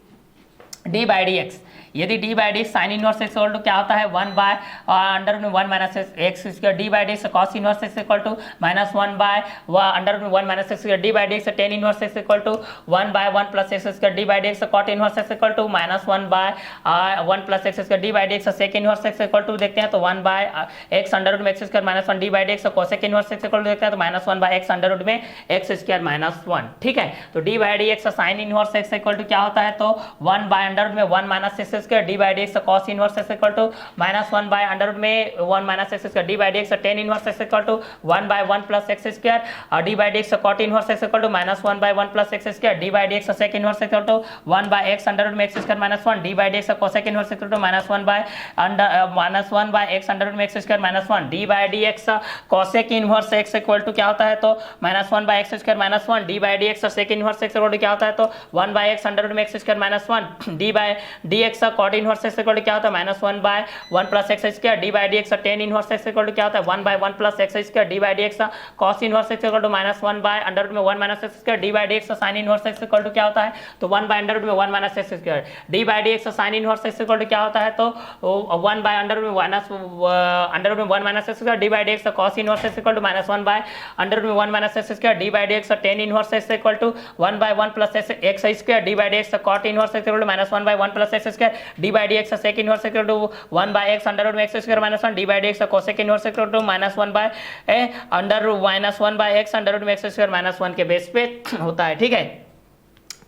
d by dx यदि d by dx sin inverse x equal to क्या होता है 1 बाय अंडर में 1 minus x square d by dx cos inverse x equal to minus 1 by under में 1 minus x square d by dx tan inverse x equal to 1 by 1 plus x square d by dx cot inverse x equal to minus 1 by 1 plus x square d by dx sec inverse x equal to देखते हैं तो 1 by x under root में x square minus 1 d by dx cosec inverse x equal to देखते हैं तो minus 1 by x under root में x square minus 1। ठीक है, तो d by dx sin inverse x equal to क्या होता है तो 1 बाय अंडर रूट में 1 minus x square d by dx cos inverse x equal to minus 1 by under root में 1 minus x square d by dx tan inverse x equal to 1 by 1 plus x square d by dx cot inverse x equal to minus 1 by 1 plus x square d by dx sec inverse x equal to 1 by x under root में x square minus 1 d by dx cosec inverse equal to minus 1 by x under root में x square minus 1 d by dx cosec inverse x equal to क्या होता है तो minus 1 by x square minus 1 d by dx sec inverse x equal to क्या होता है तो 1 by x under root में x square minus 1 d by dx cot inverse x equal to क्या होता है minus 1 by 1 plus x square d by D x tan inverse x equal to क्या होता है 1 by 1 plus x square d by D x cos inverse x equal to minus 1 by under root में 1 minus x square d by D x sign inverse x equal to क्या होता है तो 1 by under root में 1 minus x square d by D x sign inverse x equal to क्या होता है तो 1 बाय अंडर रूट में माइनस अंडर रूट में 1 minus x square d by D x cos inverse x equal to minus 1 by under root में 1 minus x square d by D x tan inverse x equal to 1 by 1 plus x square d by D x cot inverse x equal to minus 1 by 1 plus x square d by D x sec inverse equal to 1 by x under root में x square minus 1 D by D x cosec inverse equal to minus 1 by under root minus 1 by x under root में x square minus 1 के base पे होता है। ठीक है,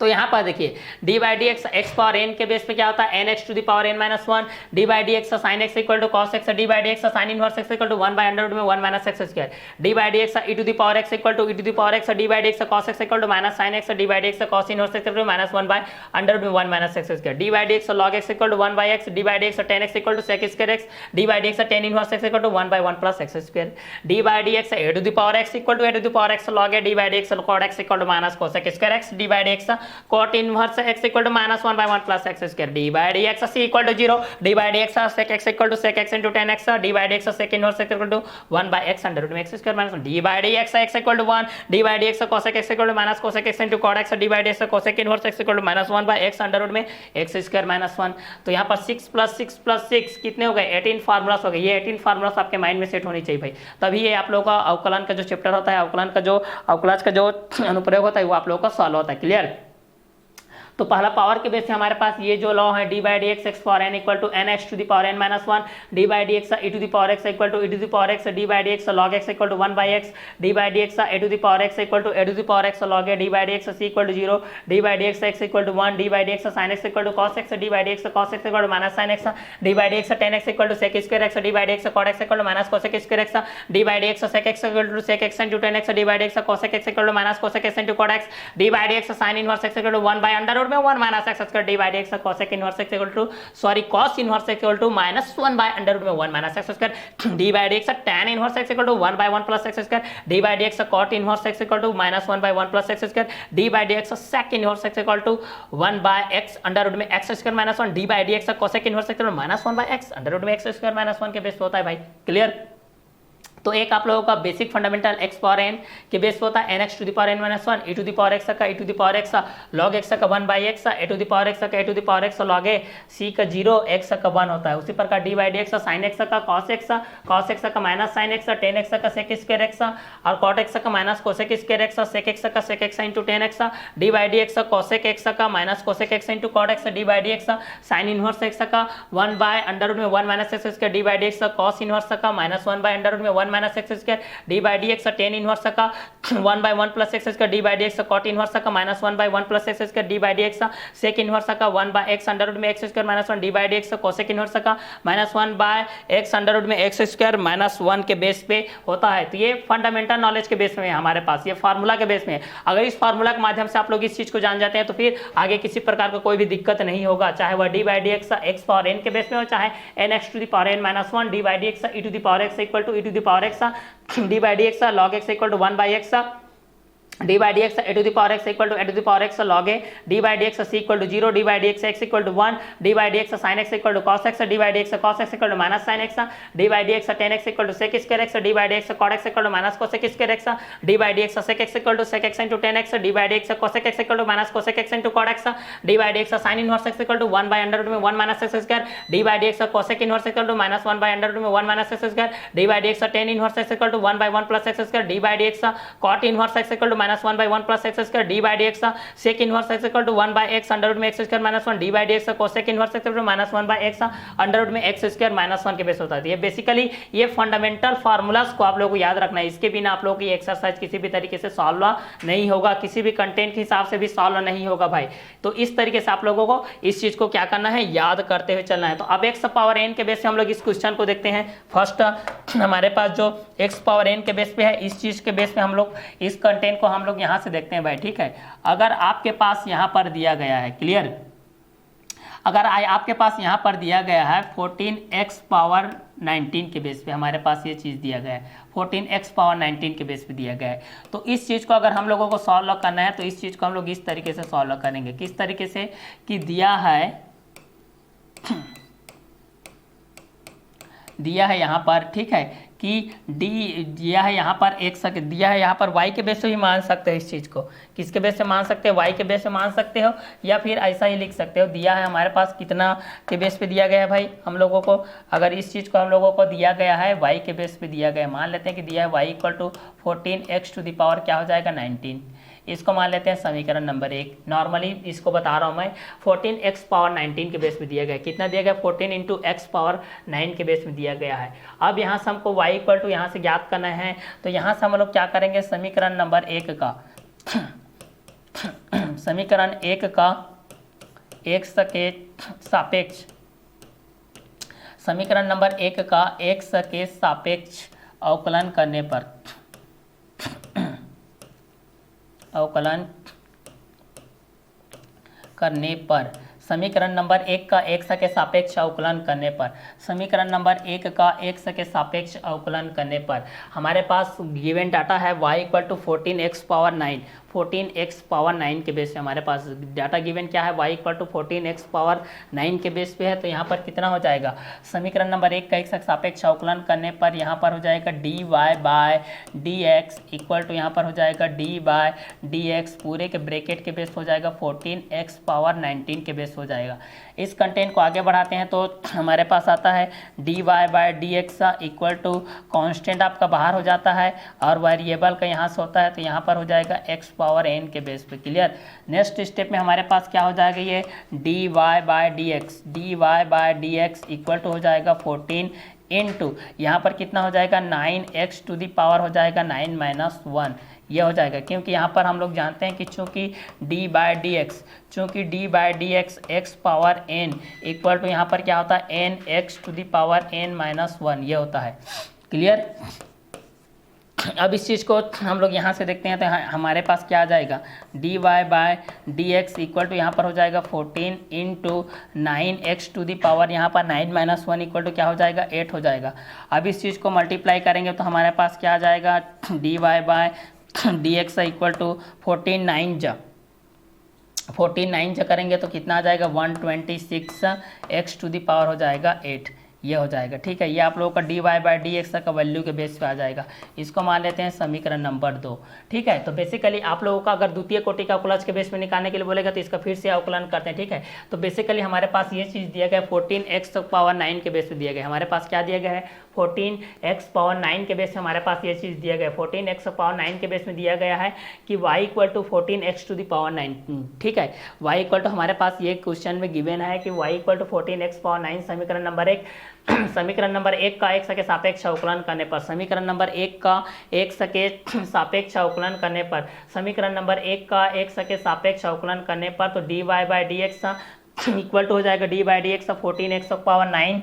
तो यहाँ पर देखिए d by D x x power n के बेस पे क्या होता है n x to the power N minus 1 D by D x sign x equal to cos x d by D x sign inverse x equal to 1 by under root में 1 minus x square d by D x e to the power x equal to e to the power x d by D x cos x equal to minus sine x d by D x cos inverse x equal to minus 1 by under root में 1 minus x square d by D x log x equal to 1 by x d by D x tan x equal to sec square x d by D x tan inverse x equal to 1 by 1 plus x square d by D x a to the power x equal to a to the power x log d by D x cot x equal to minus cosec square x d by D x cot inverse x equal to minus 1 by 1 plus x square d by dx c equal to 0 d by dx sec x equal to sec x into tan x d by dx sec inverse x equal to 1 by x under root में x square minus 1 d by dx x equal to 1 d by dx cosec x equal to minus cosec x into cot x d by dx cosec inverse x equal to minus 1 by x under root में x square minus 1। तो यहाँ पर 6 plus 6 plus 6 कितने हो गए 18 formulas हो गए। ये 18 फार्मूलास आपके माइंड में सेट होनी चाहिए भाई, तभी ये आप लोगों का अवकलन का जो चैप्टर होता है अवकलन का जो अनुप्रयोग होता है वो आप लोगों का सॉल्व होता है। क्लियर? तो पहला पावर के बेस से हमारे पास ये जो लॉ है D by D x x power n equal to n x to the power N minus 1 D by D x e to the power x equal to e to the power x d by D x log x equal to 1 by x d by D x a to the power x equal to a to the power x log a d by D x c equal to 0 d by D x equal to 1 D by D x sign x equal to cos x d by D x cos x equal to minus sine x d by D x tan x equal to sec square x d by D x cot x equal to minus cosec square x d by D x sec x equal to sec x into tan x d by D x cosec x equal to minus cosec x into cot x d by D x sign inverse x equal to 1 by under root में 1 minus x square d by D x cosec inverse x equal to cos inverse x equal to minus 1 by under root में 1 minus x square d by D x tan inverse x equal to 1 by 1 plus x square d by D x cot inverse x equal to minus 1 by 1 plus x square d by D x sec inverse x equal to 1 by x under root में x square minus 1 D by D x cosec inverse x minus 1 by x under root में x square minus 1 के base पे होता है भाई। Clear. तो एक आप लोगों का basic fundamental x power n के बेस पे होता है n x to the power N minus 1 e to the power x का e to the power x log x का 1 by x a to the power x का e to the power x log a c का 0 x का 1 होता है। उसी प्रकार d by D x sign x का cos x का minus sine x tan x का सेक स्क्वायर एक्स और cot x का minus cosec square x sec x का sec x into tan x d by D x cosec x का minus cosec x into cot x d by D x sign inverse x का 1 by under root में 1 minus x square d by D x cos inverse का minus 1 by under root में 1 minus x square d by D x tan inverse का 1 by 1 plus x square d by D x cot inverse का minus 1 by 1 plus x square d by D x sec inverse का 1 by x under root में x square minus 1 D by D x cosec inverse का minus 1 by x under root में x square minus 1 के base पे होता है। तो ये फंडामेंटल नॉलेज के बेस में है हमारे पास, ये फार्मूला के बेस में है। अगर इस फार्मूला के माध्यम से आप लोग इस चीज को जान जाते हैं तो फिर आगे किसी प्रकार का कोई भी दिक्कत नहीं होगा, चाहे वह d by D x x power n के बेस में हो, चाहे n x to the power N minus 1 D by D x e to the power x equal to e to the power x d by D x log x equal to 1 by x d by D x a to the power x equal to a to the power x log a D by D x c equal to 0 d by D x x equal to 1 D by D x sign x equal to cos x d by D x cos x equal to minus sine x d by D x tan x equal to sec square x d by D x cot x equal to minus cosec square x d by D x sec x equal to sec x into tan x d by D x cosec x equal to minus cosec x into cot x d by D x sign inverse x equal to 1 by under root में 1 minus x square d by D x cosec inverse equal to minus 1 by under root में 1 minus x square d by D x tan inverse x equal to 1 by 1 plus x square d by D x cot inverse x equal to minus 1 by 1 plus x square d by D x sec inverse x equal to 1 by x under root में x square minus 1 D by D x cosec inverse x equal to minus 1 by x under root में x square minus 1 के base होता है। ये basically ये fundamental formulas को आप लोगों को याद रखना है, इसके बिना आप लोगों की एक्सरसाइज किसी भी तरीके से सॉल्व नहीं होगा, किसी भी कंटेंट के हिसाब से भी सॉल्व नहीं होगा भाई। तो इस तरीके से आप लोगों को इस चीज को क्या करना है, याद करते हुए चलना है। तो अब एक्स पावर एन के बेस से हम लोग इस क्वेश्चन को देखते हैं। फर्स्ट हमारे पास जो एक्स पावर एन के बेस पे है, इस चीज के बेस पे हम लोग इस कंटेंट को हम लोग यहाँ से देखते हैं भाई। ठीक है, अगर आपके पास यहाँ पर दिया गया है, क्लियर, अगर आपके पास यहाँ पर दिया गया है 14x पावर 19 के बेस पे हमारे पास ये चीज़ दिया गया है, 14x पावर 19 के बेस पे दिया गया है। तो इस चीज़ को अगर हम लोगों को सॉल्व करना है तो इस चीज़ को हम लोग इस तरीके से सॉल्व करेंगे। किस तरीके से कि दिया है यहाँ पर, ठीक है, कि डी दिया है यहाँ पर x दिया है यहाँ पर y के बेस से भी मान सकते हो। इस चीज़ को किसके बेस से मान सकते हो, y के बेस से मान सकते हो, या फिर ऐसा ही लिख सकते हो। दिया है हमारे पास कितना के बेस पे दिया गया है भाई हम लोगों को, अगर इस चीज़ को हम लोगों को दिया गया है y के बेस पे दिया गया है, मान लेते हैं कि दिया है y equal to 14x to the power क्या हो जाएगा 19, इसको मान लेते हैं समीकरण नंबर 1। नॉर्मली इसको बता रहा हूँ मैं, 14x पावर 19 के बेस में दिया गया है। कितना दिया गया, 14 इंटू एक्स पावर 9 के बेस में दिया गया है। अब यहाँ से हमको y इक्वल टू यहाँ से ज्ञात करना है, तो यहाँ से हम लोग क्या करेंगे, समीकरण नंबर 1 का समीकरण 1 का x के सापेक्ष, समीकरण नंबर 1 का x के सापेक्ष अवकलन करने पर, अवकलन करने पर, समीकरण नंबर 1 का x के सापेक्ष अवकलन करने पर, समीकरण नंबर 1 का x के सापेक्ष अवकलन करने पर हमारे पास गिवन डाटा है y equal to 14x power 9, 14x power 9 के बेस पे हमारे पास डाटा गिवन क्या है, y equal to 14x power 9 के बेस पे है। तो यहाँ पर कितना हो जाएगा, समीकरण नंबर 1 का x के सापेक्ष अवकलन करने पर यहाँ पर हो जाएगा dy by dx equal to यहाँ पर हो जाएगा d बाय dx पूरे के ब्रैकेट के बेस हो जाएगा 14x पावर 19 के बेस हो जाएगा। इस कंटेंट को आगे बढ़ाते हैं तो हमारे पास आता है dy by dx equal to constant आपका बाहर हो जाता है और वेरिएबल का यहाँ से होता है, तो यहाँ पर हो जाएगा x पावर n के बेस पे। क्लियर। नेक्स्ट स्टेप में हमारे पास क्या हो जाएगा, ये dy by dx equal to हो जाएगा 14 इंटू यहाँ पर कितना हो जाएगा 9x टू दी पावर हो जाएगा 9 माइनस 1, ये हो जाएगा। क्योंकि यहाँ पर हम लोग जानते हैं कि चूँकि d by D x x power n equal to यहाँ पर क्या होता है n x to the power n minus 1, ये होता है। क्लियर। अब इस चीज़ को हम लोग यहाँ से देखते हैं तो हमारे पास क्या आ जाएगा, D y by D x equal to यहाँ पर हो जाएगा 14 into 9x to the power यहाँ पर 9 माइनस 1 इक्वल टू क्या हो जाएगा 8 हो जाएगा। अब इस चीज़ को मल्टीप्लाई करेंगे तो हमारे पास क्या आ जाएगा, D y by D x equal to 14 9 जा करेंगे तो कितना आ जाएगा 126x टू दी पावर हो जाएगा 8, ये हो जाएगा। ठीक है, ये आप लोगों का d Y by D x का वैल्यू के बेस पे आ जाएगा। इसको मान लेते हैं समीकरण नंबर 2। ठीक है, तो बेसिकली आप लोगों का अगर द्वितीय कोटि का अवकलज के बेस में निकालने के लिए बोलेगा तो इसका फिर से अवकलन करते हैं। ठीक है, तो बेसिकली हमारे पास ये चीज़ दिया गया है 14x पावर 9 के बेस पे दिया गया है। हमारे पास क्या दिया गया है, 14x पावर 9 के बेस में हमारे पास ये चीज़ दिया गया है। 14x पावर 9 के बेस में दिया गया है कि y equal to 14x to the power 9। ठीक है, y इक्वल टू हमारे पास ये क्वेश्चन में गिवन है कि y equal to 14x power 9 समीकरण नंबर 1। समीकरण नंबर 1 का x के सापेक्ष अवकलन करने पर, समीकरण नंबर 1 का x के सापेक्ष अवकलन करने पर, समीकरण नंबर 1 का x के सापेक्ष अवकलन करने पर तो D Y by D x equal to हो जाएगा D by D x 14x power 9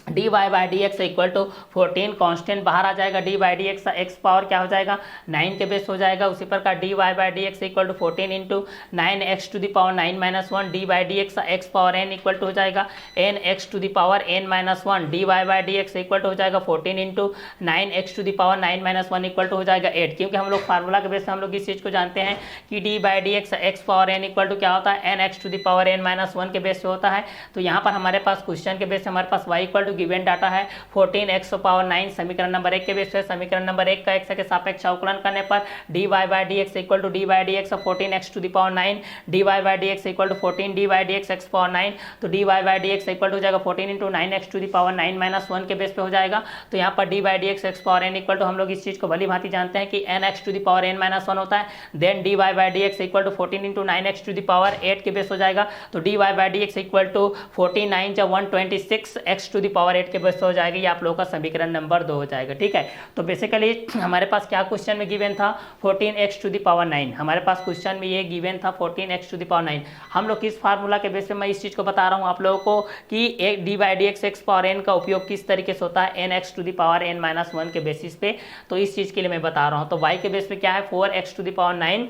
D Y by D x equal to 14 constant बाहर आ जाएगा, D by D x x power क्या हो जाएगा 9 के बेस हो जाएगा। उसी प्रकार D Y by D x equal to 14 into 9x to the power 9 minus 1 D by D x x power n equal to हो जाएगा nx to the power n minus 1 D Y by D x equal to हो जाएगा 14 into 9x to the power 9 minus 1 equal to हो जाएगा 8। क्योंकि हम लोग formula के बेस से हम लोग इस चीज़ को जानते हैं कि D by D x x power n equal to क्या होता है nx to the power n minus 1 के बेस पे होता है। तो यहाँ पर हमारे पास क्वेश्चन के बेस से हमारे पास y equal to given data है 14x पावर 9 समीकरण नंबर 1 के बेस पे। समीकरण नंबर 1 का x के सापेक्ष अवकलन करने पर D Y by D x equal to D by D x 14x to the power 9 D Y by D x equal to 14 D by D x x power 9 तो D Y by D x equal to हो जाएगा 14 into 9x to the power 9 minus 1 के base पे हो जाएगा। तो यहाँ पर D by D x x power n equal to हम लोग इस चीज़ को भली भांति जानते हैं कि nx to the power n minus 1 होता है। Then D Y by D x equal to 14 into 9x to the power 8 के बेस हो जाएगा। तो D Y by D x equal to 14 9 जा 126x टू दी पावर 8 के base हो जाएगा। ये आप लोगों का समीकरण नंबर 2 हो जाएगा। ठीक है, तो बेसिकली हमारे पास क्या क्वेश्चन में गिवन था 14x टू दी पावर 9। हमारे पास क्वेश्चन में ये गिवन था 14x टू दी पावर 9। हम लोग किस फार्मूला के बेस पे मैं इस चीज़ को बता रहा हूँ आप लोगों को कि एक D by D x x power n का उपयोग किस तरीके से होता है nx to the power n minus 1 के बेसिस पे। तो इस चीज़ के लिए मैं बता रहा हूँ। तो y के बेस पे क्या है 4x to the power 9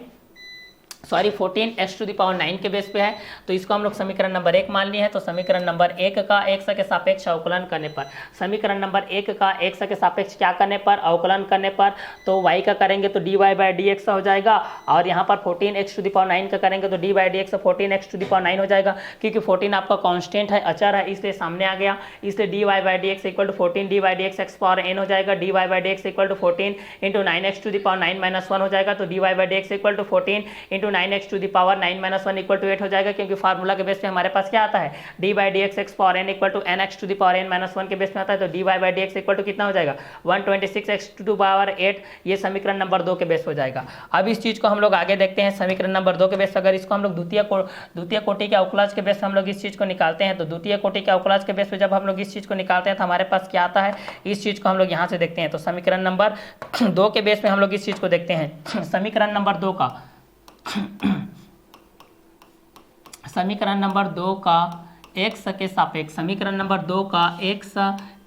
sorry 14x to the power 9 के बेस पे है। तो इसको हम लोग समीकरण नंबर 1 मान लिए हैं। तो समीकरण नंबर 1 का x के सापेक्ष अवकलन करने पर, समीकरण नंबर 1 का x के सापेक्ष क्या करने पर अवकलन करने पर तो y का करेंगे तो D Y by D X हो जाएगा और यहाँ पर 14x टू दी पावर 9 का करेंगे तो D by D x 14x to the power 9 हो जाएगा। क्योंकि 14 आपका कांस्टेंट है, अचर है, इसलिए सामने आ गया। इसलिए D Y by D x equal to 14 D Y D x x power n हो जाएगा। D Y by D x equal to 14 into 9x to the power 9 minus 1 हो जाएगा। तो D Y by D x equal to 14 into 9x to the power 9 minus 1 equal to 8 हो जाएगा। क्योंकि formula के base पे हमारे पास क्या आता है D by D x x power n equal to nx to the power n minus 1 के बेस में आता है। तो D Y by D x equal to कितना हो जाएगा 126x टू दी पावर 8। ये समीकरण नंबर 2 के बेस हो जाएगा। अब इस चीज को हम लोग आगे देखते हैं समीकरण नंबर 2 के बेस। अगर इसको हम लोग द्वितीय कोटि के अवकलज के बेस हम लोग इस चीज को निकालते हैं तो द्वितीय कोटि के अवकलज के बेस पे जब हम लोग इस चीज को निकालते हैं तो हमारे पास क्या आता है इस चीज को हम लोग यहाँ से देखते हैं। तो समीकरण नंबर 2 के बेस में हम लोग इस चीज को देखते हैं। समीकरण नंबर 2 का समीकरण नंबर 2 का x के सापेक्ष, समीकरण नंबर 2 का x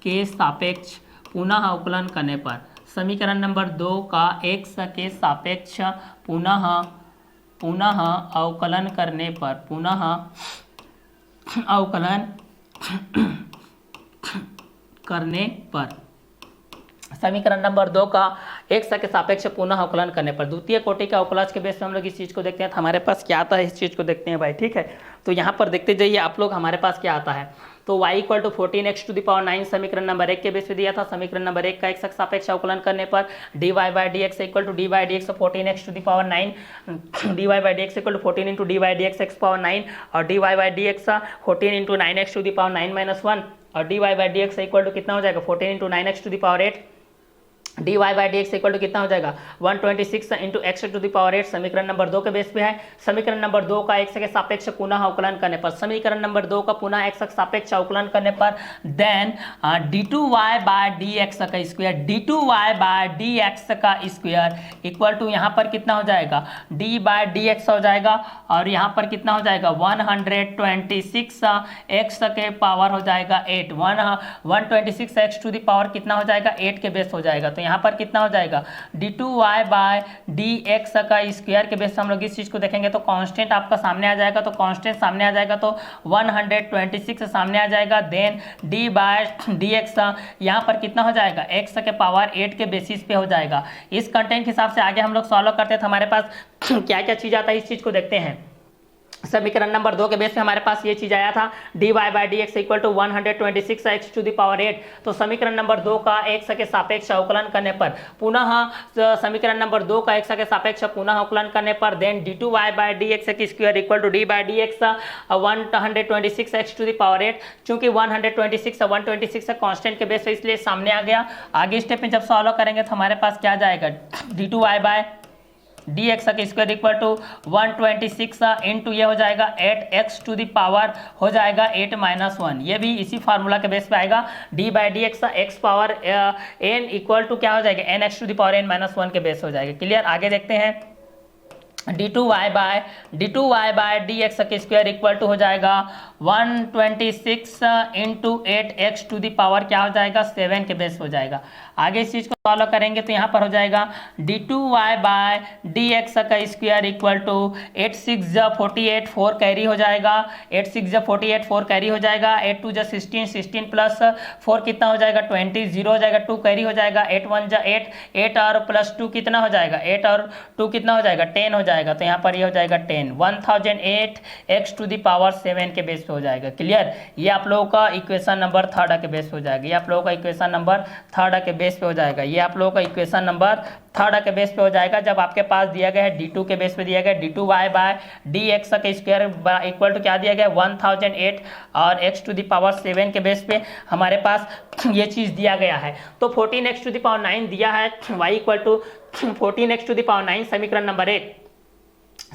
के सापेक्ष पुनः अवकलन करने पर, समीकरण नंबर 2 का x के सापेक्ष पुनः अवकलन करने पर, पुनः अवकलन करने पर, समीकरण नंबर 2 का x के सापेक्ष पुनः अवकलन करने पर द्वितीय कोटि के अवकलज के बेस पे हम लोग इस चीज़ को देखते हैं। तो हमारे पास क्या आता है इस चीज़ को देखते हैं भाई। ठीक है, तो यहाँ पर देखते जाइए आप लोग हमारे पास क्या आता है। तो y equal to 14x to the power 9 समीकरण नंबर 1 के बेस पे दिया था। समीकरण नंबर 1 का x के सापेक्ष अवकलन करने पर D Y by D x equal to D by D x 14x to the power 9 D Y by D x equal to 14 into D by D x x power 9 और D Y by D x 14 into 9x to the power 9 minus 1 और D Y by D x equal to कितना हो जाएगा 14 into 9x to the power 8 d Y by D x equal to कितना हो जाएगा 126 into X to the power 8 समीकरण number 2 के base पे है। समीकरण नंबर 2 का x के सापेक्ष पुनः अवकलन करने पर, समीकरण नंबर 2 का पुनः x के सापेक्ष अवकलन करने पर देन d2y बाय dx का स्क्वायर, d2y बाय dx का स्क्वायर इक्वल टू यहाँ पर कितना हो जाएगा d बाय dx हो जाएगा और यहाँ पर कितना हो जाएगा 126 x के पावर हो जाएगा 8 126 x टू दी पावर कितना हो जाएगा 8 के बेस हो जाएगा। तो यहाँ पर कितना हो जाएगा d2y बाय dx का स्क्वायर के बेस से हम लोग इस चीज़ को देखेंगे तो कांस्टेंट आपका सामने आ जाएगा, तो कांस्टेंट सामने आ जाएगा तो 126 सामने आ जाएगा। देन d बाय dx यहाँ पर कितना हो जाएगा x के पावर 8 के बेसिस पे हो जाएगा। इस कंटेंट के हिसाब से आगे हम लोग सॉल्व करते हैं तो हमारे पास क्या क्या चीज़ आता है इस चीज़ को देखते हैं। समीकरण नंबर 2 के बेस पे हमारे पास ये चीज आया था dy by D x equal to 126 x to the power 8। तो समीकरण नंबर 2 का x के सापेक्ष अवकलन करने पर पुनः समीकरण नंबर 2 का x के सापेक्ष पुनः अवकलन करने पर then d2y by D x की square equal to d by D x 126 x to the power 8। चूंकि 126 कांस्टेंट के बेस पे इसलिए सामने आ गया। आगे स्टेप में जब सॉल्व करेंगे तो हमारे पास क्या जाएगा d2y बाय dx का स्क्वायर इक्वल टू 126 इंटू ये हो जाएगा 8x टू द पावर हो जाएगा 8 माइनस 1। ये भी इसी फार्मूला के बेस पे आएगा d by D x x power n equal to क्या हो जाएगा nx to the power n minus 1 के बेस हो जाएगा। क्लियर। आगे देखते हैं d2y बाय dx का स्क्वायर इक्वल टू हो जाएगा 126 into 8x to the power क्या हो जाएगा 7 के बेस हो जाएगा। आगे इस चीज को सॉल्व करेंगे तो यहाँ पर हो जाएगा d2y बाय dx का स्क्वायर इक्वल टू 8 6 48 4 कैरी हो जाएगा, 8 6 48 4 कैरी हो जाएगा, 8 2 16 16 प्लस 4 कितना हो जाएगा 20 0 हो जाएगा, 2 कैरी हो जाएगा, 8 1 8 8 और प्लस 2 कितना हो जाएगा 8 और 2 कितना हो जाएगा 10 हो जाएगा। तो यहाँ पर ये हो जाएगा 10 1008 x टू द पावर 7 के बेस पे हो जाएगा। क्लियर। ये आप लोगों का इक्वेशन नंबर 3 के बेस पे हो जाएगा। ये आप लोगों का इक्वेशन नंबर 3 के बेस पे हो जाएगा। ये आप लोगों का इक्वेशन नंबर 3 के बेस पे हो जाएगा। जब आपके पास दिया गया है d2 के बेस पे दिया गया है d2y बाय dx का स्क्वायर इक्वल टू क्या दिया गया 1008 और x टू द पावर 7 के बेस पे हमारे पास ये चीज दिया गया है। तो 14x टू द पावर 9 दिया है y equal to 14x to the power 9 समीकरण नंबर 1।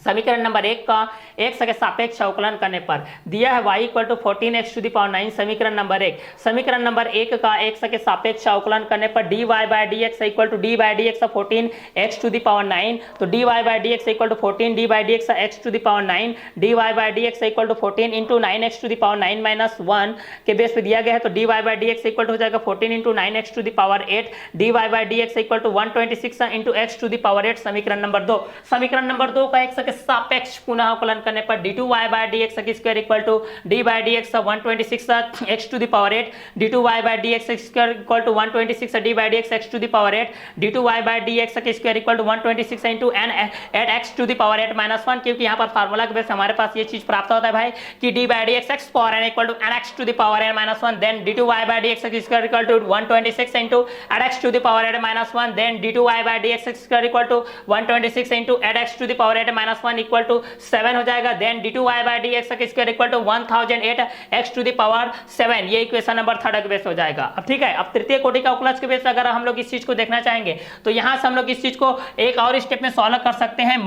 समीकरण नंबर 1 का x के सापेक्ष अवकलन करने पर दिया है y equal to 14x to the power 9 समीकरण नंबर 1। समीकरण नंबर 1 का x के सापेक्ष अवकलन करने पर dy by dx equal to d by dx 14x to the power 9। तो dy by dx equal to 14 d by dx x to the power 9 dy by dx equal to 14 into 9x to the power 9 minus 1 के base पे दिया गया है। तो dy by dx equal to हो जाएगा 14 into 9x to the power 8 dy by dx equal to 126 into x to the power 8 समीकरण number 2। समीकरण नंबर 2 का x के सापेक्ष पुनः अवकलन करने पर d2y बाय dx का square equal to d by dx 126 x to the power 8 d2y by dx का square equal to 126 d by dx x to the power 8 d2y by dx का square equal to 126 into n eight x to the power 8 minus 1। क्योंकि यहाँ पर formula के base हमारे पास ये चीज प्राप्त होता है भाई कि d by dx x power n equal to nx to the power n minus 1 then d2y by dx का square equal to 126 into x to the power 8 minus 1 then d2y by dx का square equal to 126 into x to the power 8 minus 1 equal to 7 हो जाएगा। Then d2y by dx का square equal to 1008 x to the power 7। ये equation number 3 के base हो जाएगा। अब ठीक है, अब तृतीय कोटि का अवकलज के बेस अगर हम लोग इस चीज को देखना चाहेंगे तो यहां से हम लोग इस चीज को एक और स्टेप में सॉल्व कर सकते हैं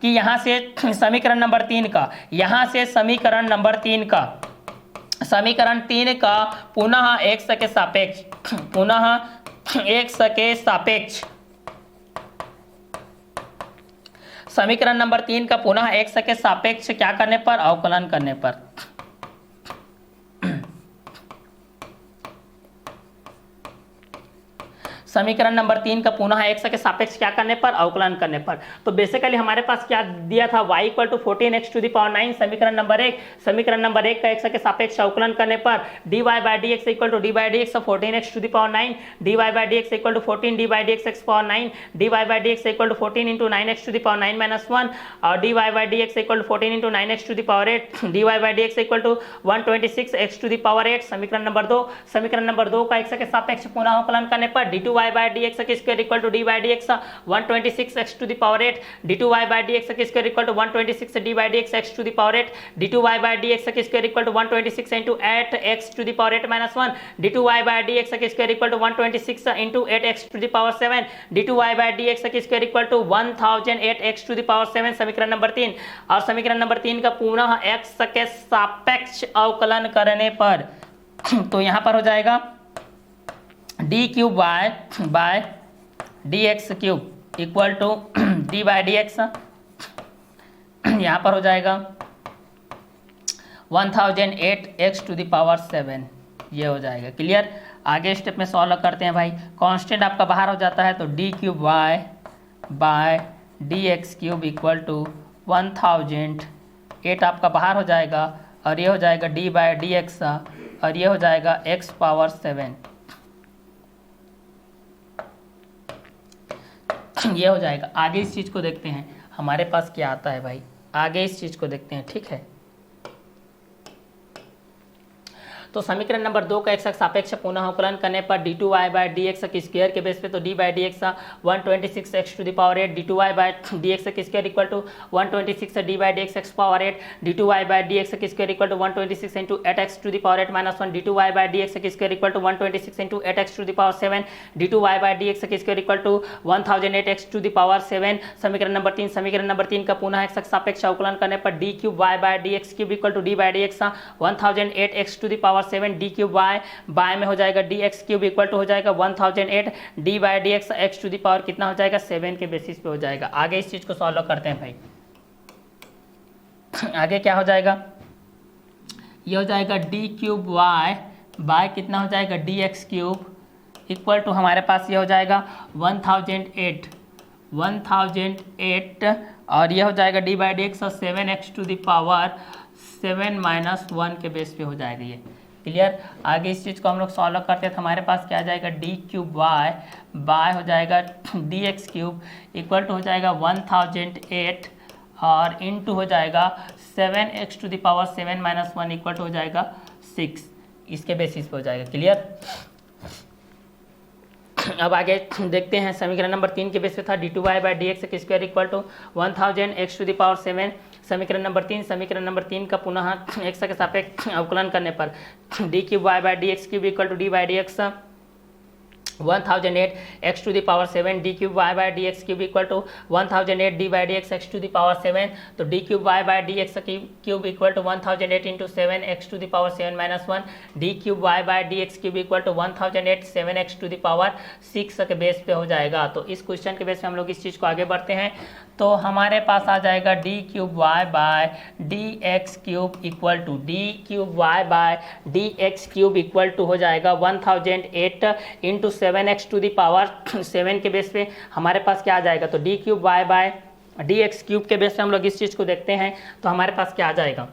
कि यहां से समीकरण नंबर 3 का समीकरण नंबर 3 का पुनः x के सापेक्ष समीकरण नंबर 3 का पुनः x के सापेक्ष क्या करने पर अवकलन करने पर समीकरण नंबर 3 का पुनः x के सापेक्ष क्या करने पर अवकलन करने पर। तो बेसिकली हमारे पास क्या दिया था y equal to 14x to the power 9 समीकरण नंबर 1। समीकरण नंबर 1 का x के सापेक्ष अवकलन करने पर dy by dx equal to d by dx 14x to the power 9 dy by dx equal to 14 d by dx x power 9 dy by dx equal to 14 into 9x to the power 9 minus 1 और dy by dx equal to 14 into 9x to the power 8 dy by dx equal to 126 x to the power 8 समीकरण number 2। समीकरण number 2 का x के सापेक्ष पुनः अवकलन करने पर d2y बाय dx का square equal to d by dx 126 x to the power 8 d2y by dx का square equal to 126 d by dx x to the power 8 d2y by dx का square equal to 126 into 8x to the power 8 minus 1 d2y by dx का square equal to 126 into 8x to the power 7 d2y by dx का square equal to 1008x to the power 7 समीकरण number 3। और समीकरण number 3 का पुनः x के सापेक्ष अवकलन करने पर तो यहां पर हो जाएगा d cube by dx cube equal to d by dx यहाँ पर हो जाएगा 1008 x टू द पावर 7। ये हो जाएगा। क्लियर। आगे स्टेप में सॉल्व करते हैं भाई। कांस्टेंट आपका बाहर हो जाता है तो D cube Y by D x cube equal to 1008 आपका बाहर हो जाएगा और ये हो जाएगा डी बाय डी एक्स और ये हो जाएगा x पावर 7 ये हो जाएगा। आगे इस चीज़ को देखते हैं हमारे पास क्या आता है भाई। आगे इस चीज़ को देखते हैं, ठीक है। तो समीकरण नंबर 2 का एक सापेक्ष पुनः अवकलन करने पर d to y by D x की स्क्वायर के बेस पे तो D by D x 126 x to the power 8 d to y by D x की square equal to 126 d by D x power 8 d to y by D x की square equal to 126 into 8 x to the power 8 minus 1 d to y by D x की square equal to 126 into 8 x to the power 7 d to y by D x की square equal to 1008 x to the power 7। समीकरण number 3 समीकरण number 3 का पुनः एक सापेक्ष अवकलन करने पर D cube Y by D x cube equal to D by D x 1008 x to the power 7 D cube by में हो जाएगा D x cube equal to हो जाएगा 1008 D by D x x to the power कितना हो जाएगा 7 के basis पे हो जाएगा। आगे इस चीज को सॉल्व करते हैं भाई। आगे क्या हो जाएगा, ये हो जाएगा डी क्यूब वाई बाय कितना हो जाएगा D x cube equal to हमारे पास ये हो जाएगा 1008 और ये हो जाएगा डी बाई डी एक्स और 7x to the power 7 minus 1 के बेस पे हो जाएगा ये। क्लियर। आगे इस चीज़ को हम लोग सॉल्व करते हैं तो हमारे पास क्या आ जाएगा डी क्यूब वाई बाय हो जाएगा D x cube equal to हो जाएगा 1008 और इनटू हो जाएगा 7x to the power 7 minus 1 equal to हो जाएगा 6। इसके बेसिस पे हो जाएगा। क्लियर। अब आगे देखते हैं समीकरण नंबर 3 के बेस पे था d to y by D x की square equal to 1000 x to the power 7। समीकरण नंबर 3 का पुनः एक्स के सापेक्ष अवकलन करने पर D cube Y by D x cube equal to D by D x 1008 x to the power 7 D cube Y by D x cube equal to 1008 D by D x x to the power 7। तो D cube Y by D x cube equal to 1008 into 7 X to the power 7 minus 1 D cube Y by D x cube equal to 1008 7 X to the power 6 के base पे हो जाएगा। तो इस question के base पे हम लोग इस चीज़ को आगे बढ़ते हैं। तो हमारे पास आ जाएगा D cube Y by D x cube equal to D cube Y by D x cube equal to हो जाएगा 1008 into 7x to the power 7 के बेस पे हमारे पास क्या आ जाएगा। तो D cube Y by D x cube के बेस पे हम लोग इस चीज़ को देखते हैं तो हमारे पास क्या आ जाएगा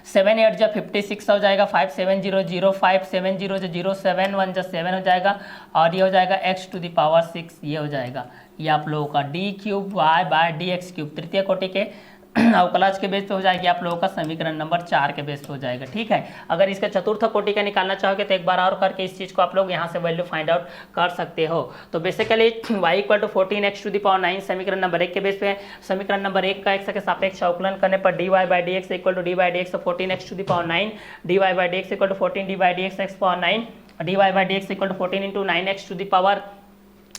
7 8 जो 56 हो जाएगा 5 7 0 0 5 7 0 0 7 1 जो 7 हो जाएगा और ये हो जाएगा x टू दी पावर 6 ये हो जाएगा। ये आप लोगों का d cube Y by D x cube तृतीय कोटि के अवकलज के बेस पे हो जाएगी आप लोगों का समीकरण नंबर 4 के बेस पे हो जाएगा। ठीक है। अगर इसका चतुर्थ कोटि का निकालना चाहोगे तो एक बार और करके इस चीज़ को आप लोग यहाँ से वैल्यू फाइंड आउट कर सकते हो। तो basically y equal to 14 x to the power 9 समीकरण नंबर 1 के बेस पे समीकरण नंबर 1 का एक्स के सापेक्ष अवकलन करने पर D Y by D x equal to D by D x 14 x to the power 9 D Y by D x equal to 14 D by D x x power 9 D Y by D x equal to 14 into 9x to the power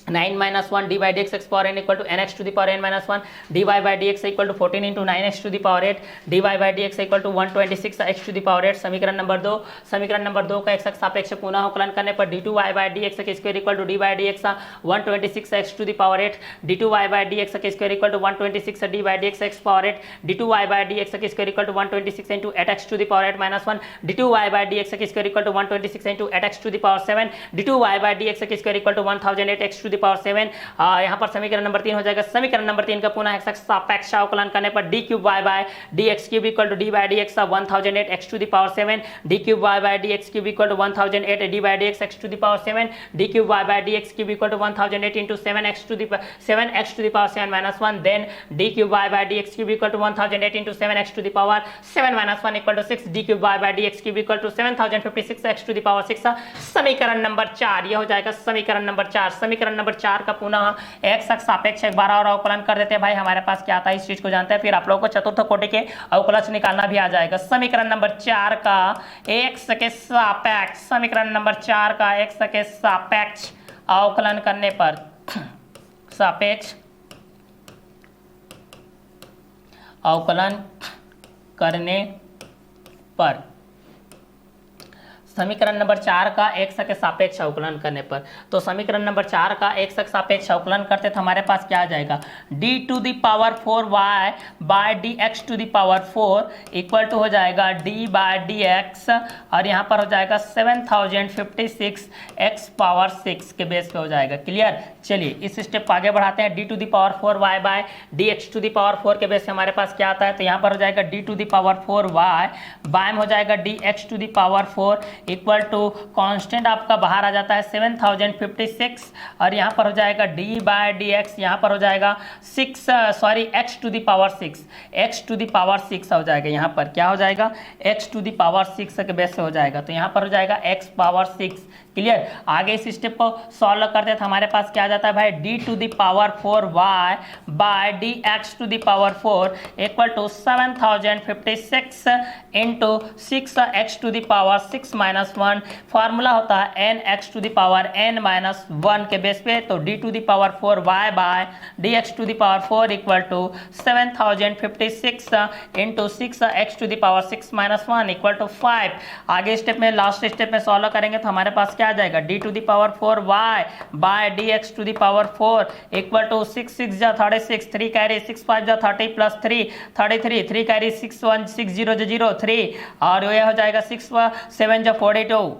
9 minus 1 d by dx x power n equal to nx to the power n minus 1 dy by dx equal to 14 into 9x to the power 8 dy by dx equal to 126 x to the power 8। समीकरण number 2 का x सापेक्ष पुनः अवकलन करने पर d2y by dx की square equal to d by dx 126 x to the power 8 d2y by dx की square equal to 126 d by dx x power 8 d2y by dx की square equal to 126 into 8x to the power 8 minus 1 d2y by dx की square equal to 126 into 8x to the power 7 d2y by dx की square equal to 1008 x to the power 7। यहाँ पर समीकरण number 3 हो जाएगा। समीकरण number 3 का पुनः एक्स सापेक्ष अवकलन करने पर D cube Y by D x cube equal to D by D x 1008 x to the power 7 D cube Y by D x cube equal to 1008 D by D x x to the power 7 D cube Y by D x cube equal to 1008 into 7x to the power 7 minus 1 then d cube Y by D x cube equal to 1008 into 7x to the power 7 minus 1 equal to 6 d cube Y by D x cube equal to 7056 x to the power 6। समीकरण number 4 ये हो जाएगा समीकरण number 4। समीकरण number 4 का पुनः x सापेक्ष एक बार और अवकलन कर देते हैं भाई। हमारे पास क्या आता है इस चीज को जानते हैं फिर आप लोगों को चतुर्थ कोटि के अवकलज निकालना भी आ जाएगा। समीकरण नंबर 4 का एक्स के सापेक्ष समीकरण नंबर 4 का एक्स के सापेक्ष अवकलन करने पर सापेक्ष अवकलन करने पर समीकरण नंबर 4 का x के सापेक्ष अवकलन करने पर, तो समीकरण नंबर 4 का x के सापेक्ष अवकलन करते तो हमारे पास क्या आ जाएगा, d to the power 4y by D x to the power 4 equal to हो जाएगा d बाय डी एक्स, और यहाँ पर हो जाएगा 7056 x पावर 6 के बेस पे हो जाएगा। क्लियर। चलिए इस स्टेप को आगे बढ़ाते हैं। d to the power 4y by D x to the power 4 के बेस पे हमारे पास क्या आता है, तो यहाँ पर हो जाएगा d to the power 4y by में हो जाएगा D x to the power 4 equal to constant आपका बाहर आ जाता है 7056, और यहाँ पर हो जाएगा d बाय डी एक्स, यहाँ पर हो जाएगा x to the power 6, x to the power 6 हो जाएगा। यहाँ पर क्या हो जाएगा, x टू द पावर 6 के बेस से हो जाएगा, तो यहाँ पर हो जाएगा x पावर 6। क्लियर। आगे इस स्टेप को सॉल्व करते हैं तो हमारे पास क्या आ जाता है भाई, d to the power 4y by D x to the power 4 equal to 7056 into 6x to the power 6 minus 1। Formula होता है n x to the power n minus 1 के बेस पे, तो d to the power 4y by D x to the power 4 equal to 7056 into 6x to the power 6 minus 1 equal to 5। आगे step में last step में solve करेंगे तो हमारे पास क्या आ जाएगा, d to the power 4y by D x to the power 4 equal to 6 6 जा 36, 3 कैरी 6 5 जा 30 प्लस 3 33, 3 कैरी 6 1 6 0 0 3, और ये हो जाएगा 6 7 जा 42,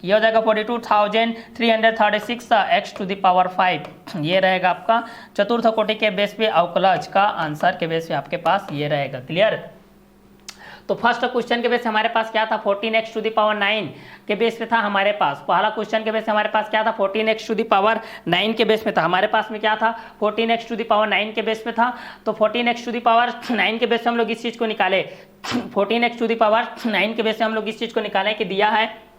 ये हो जाएगा 42,336 x टू द पावर 5। ये रहेगा आपका चतुर्थ कोटि के बेस पे अवकलज का आंसर के बेस पे आपके पास ये रहेगा। क्लियर। तो फर्स्ट क्वेश्चन के बेस हमारे पास क्या था, 14x टू द पावर 9 के बेस पे था हमारे पास। पहला क्वेश्चन के बेस हमारे पास क्या था, 14x टू द पावर 9 के बेस में था। हमारे पास में क्या था, 14x टू द पावर 9 के बेस में था। तो 14x टू द पावर 9 के बेस से हम लोग इस चीज को निकाले, 14x टू द पावर 9 के बेस से हम लोग इस चीज को निकाले कि दिया है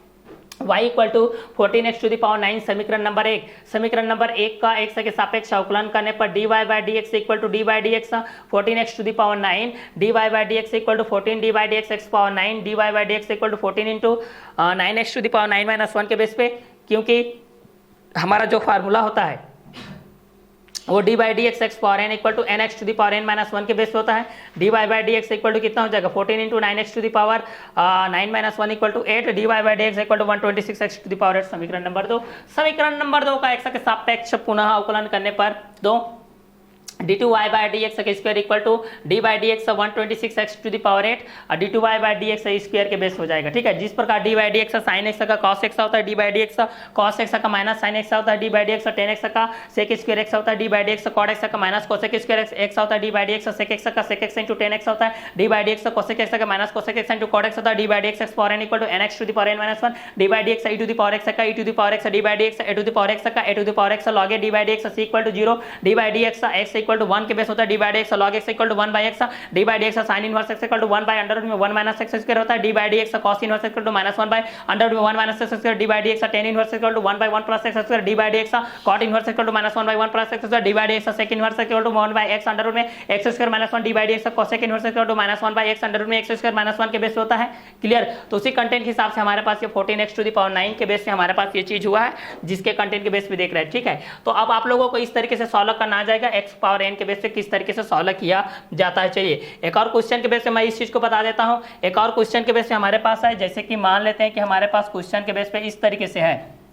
y equal to 14x to the power 9 समीकरण नंबर 1। समीकरण नंबर 1 का x के सापेक्ष अवकलन करने पर dy by D x equal to D by D x 14x to the power 9, dy by D x equal to 14 D by D x x power 9, dy by D x equal to 14 into 9x to the power 9 minus 1 के base पे, क्योंकि हमारा जो formula होता है वो d by D x x power n equal to n x to the power N minus 1 के base पे होता है। D Y by D x equal to कितना हो जाएगा, 14 into 9x to the power 9 minus 1 equal to 8, d Y by D x equal to 126x to the power 8। समीकरण number 2। समीकरण number 2 का एक्स के सापेक्ष पुनः अवकलन करने पर दो d to y by D x का square equal to D by D x 126x to the power 8 और d to y by D x square के बेस हो जाएगा। ठीक है। जिस प्रकार d by D x sign x का कॉस एक्स होता है, D by D x cos x का माइनस साइन एक्स होता है, D by D x tan x का सेक स्क्वायर एक्स होता है, D by D x cot x का माइनस कोसेक स्क्वायर एक्स होता है, D by D x sec x का sec x into tan x होता है, D by D x cosec x का minus cosec x into cot x होता है, D by D x power n equal to n x to the power N minus 1, D by D x e to the power x का e to the power x, d by D x a to the power x का a to the power x log a, d by D x equal to 0, d by D x x equal to 1 के base होता है, D by D x log x equal to 1 by x, d by D x sign inverse x equal to 1 by under root में 1 minus x square होता है, D by D x cos inverse equal to minus 1 by under root में 1 minus x square, d by D x tan inverse equal to 1 by 1 plus x square, d by D x cot inverse equal to minus 1 by 1 plus x square, d by D x sec inverse equal to 1 by x under root में x square minus 1, D by D x cosec inverse equal to minus 1 by x under root में x square minus 1 के base पे होता है। Clear. तो उसी content के हिसाब से हमारे पास ये 14x टू द पावर 9 के बेस पे हमारे पास ये चीज हुआ है, जिसके कंटेंट के बेस पे देख रहे हैं। ठीक है। तो अब आप लोगों को इस तरीके से सॉल्व करना आ जाएगा, x पावर n के बेस पे किस तरीके से सॉल्व किया जाता है। चलिए एक और क्वेश्चन के बेस पे मैं इस चीज को बता देता हूं। एक और क्वेश्चन के बेस पे हमारे पास है, जैसे कि मान लेते हैं कि हमारे पास क्वेश्चन के बेस पे इस तरीके से है,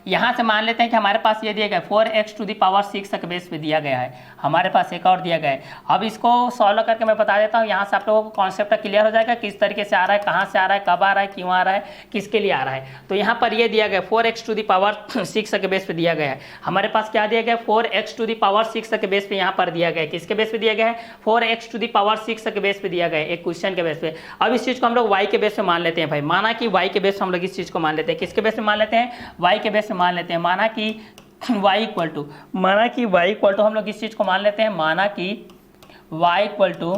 यहाँ से मान लेते हैं कि हमारे पास ये दिया गया 4x टू द पावर 6 के बेस पे दिया गया है, हमारे पास एक और दिया गया है। अब इसको सॉल्व करके मैं बता देता हूँ, यहाँ से आप लोगों को कॉन्सेप्ट क्लियर हो जाएगा किस तरीके से आ रहा है, कहाँ से आ रहा है, कब आ रहा है, क्यों आ रहा है, किसके लिए आ रहा है। तो यहाँ पर ये दिया गया 4x टू द पावर 6 के बेस पे दिया गया है। हमारे पास क्या दिया गया, 4x टू द पावर 6 के बेस पे यहाँ पर दिया गया है। किसके बेस पे दिया गया है, 4x टू द पावर 6 के बेस पे दिया गया है, एक क्वेश्चन के बेस पे। अब इस चीज को हम लोग y के बेस पे मान लेते हैं भाई, माना कि y के बेस पे हम लोग इस चीज को मान लेते हैं। किसके बेस पे मान लेते हैं, y के बेस पे मान लेते हैं। माना कि y इक्वल टू हम लोग इस चीज को मान लेते हैं, माना कि y equal to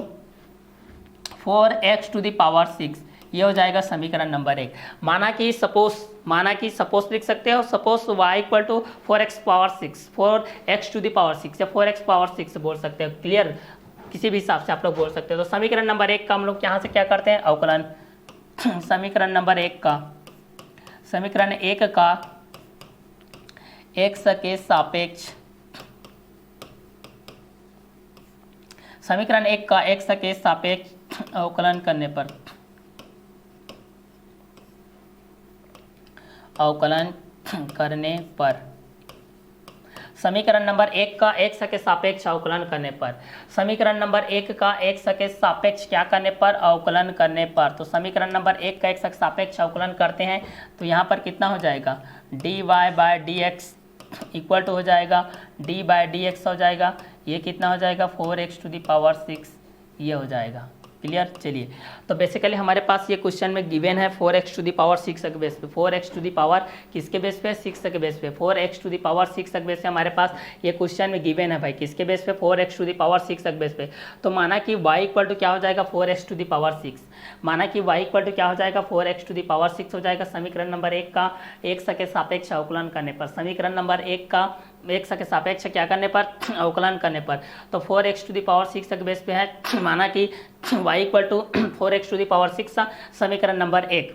4x to the power 6, ये हो जाएगा समीकरण नंबर 1। माना कि सपोज लिख सकते हो, suppose y equal to 4x power 6, 4x to the power 6 या 4x पावर 6 बोल सकते हो। क्लियर। किसी भी हिसाब से आप लोग बोल सकते हो। तो समीकरण नंबर 1 का हम लोग यहाँ से क्या करते हैं, अवकलन। समीकरण नंबर 1 का, समीकरण 1 का x के सापेक्ष, समीकरण 1 का x के सापेक्ष अवकलन करने पर अवकलन करने पर, समीकरण नंबर 1 का x के सापेक्ष अवकलन करने पर, समीकरण नंबर 1 का x के सापेक्ष क्या करने पर, अवकलन करने पर। तो समीकरण नंबर 1 का x के सापेक्ष अवकलन करते हैं तो यहाँ पर कितना हो जाएगा, dy by D x equal to हो जाएगा d बाय डी एक्स हो जाएगा, ये कितना हो जाएगा 4x टू द पावर 6, ये हो जाएगा। क्लियर। चलिए, तो बेसिकली हमारे पास ये क्वेश्चन में गिवन है 4x टू द पावर 6 के बेस पे, 4x टू द पावर किसके बेस पे, 6 के बेस पे, 4x टू द पावर 6 के बेस पे हमारे पास ये क्वेश्चन में गिवन है भाई, किसके बेस पे, 4x टू द पावर 6 के बेस पे। तो माना कि y इक्वल टू क्या हो जाएगा, 4x टू द पावर 6, माना कि y इक्वल टू क्या हो जाएगा, 4x टू द पावर 6 हो जाएगा। समीकरण नंबर 1 का x के सापेक्ष अवकलन करने पर, समीकरण नंबर 1 का x के सापेक्ष क्या करने पर, अवकलन करने पर, तो 4x टू द पावर 6 के बेस पे है, माना कि y equal to 4x to the power 6, समीकरण नंबर 1,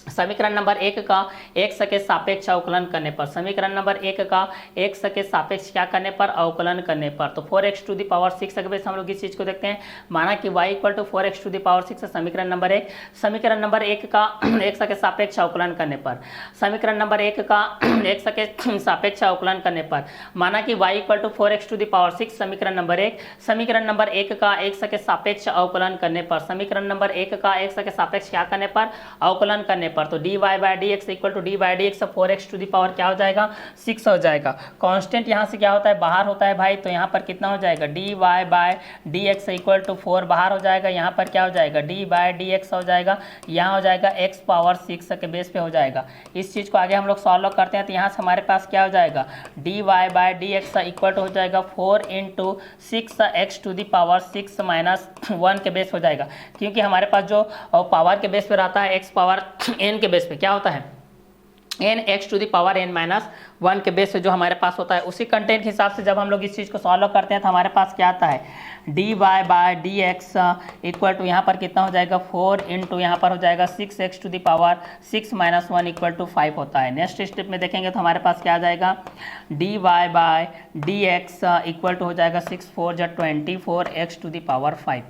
समीकरण नंबर 1 का x के सापेक्ष अवकलन करने पर, समीकरण नंबर 1 का x के सापेक्ष क्या करने पर, अवकलन करने पर, तो 4x टू द पावर 6 के बेस हम लोग इस चीज को देखते हैं, माना कि y equal to 4x to the power 6, समीकरण नंबर 1, समीकरण नंबर 1 का x के सापेक्ष अवकलन करने पर, समीकरण नंबर 1 का x के सापेक्ष अवकलन करने पर, माना कि y equal to 4x to the power 6, समीकरण नंबर 1, समीकरण नंबर 1 का x के सापेक्ष अवकलन करने पर, समीकरण नंबर 1 का x के सापेक्ष क्या करने पर, अवकलन करने पर, तो dy by D x equal to D by D x, 4x to the power क्या हो जाएगा, 6 हो जाएगा। कांस्टेंट यहाँ से क्या होता है, बाहर होता है भाई, तो यहाँ पर कितना हो जाएगा, dy by D x equal to 4 बाहर हो जाएगा, यहाँ पर क्या हो जाएगा, d बाय डी एक्स हो जाएगा, यहाँ हो जाएगा x पावर 6 के बेस पे हो जाएगा। इस चीज़ को आगे हम लोग सॉल्व करते हैं तो यहाँ से हमारे पास क्या हो जाएगा, dy by D x equal to हो जाएगा 4 into 6x to the power 6 minus 1 के बेस हो जाएगा, क्योंकि हमारे पास जो पावर के बेस पे रहता है x पावर n के बेस पे क्या होता है, n x to the power n minus 1 के बेस से जो हमारे पास होता है, उसी कंटेंट के हिसाब से जब हम लोग इस चीज़ को सॉल्व करते हैं तो हमारे पास क्या आता है, dy by D x equal to यहाँ पर कितना हो जाएगा 4 इंटू यहाँ पर हो जाएगा 6x to the power 6 minus 1 equal to 5 होता है। नेक्स्ट स्टेप में देखेंगे तो हमारे पास क्या आ जाएगा, dy by D x equal to हो जाएगा 6 4 जा 24x टू द पावर 5।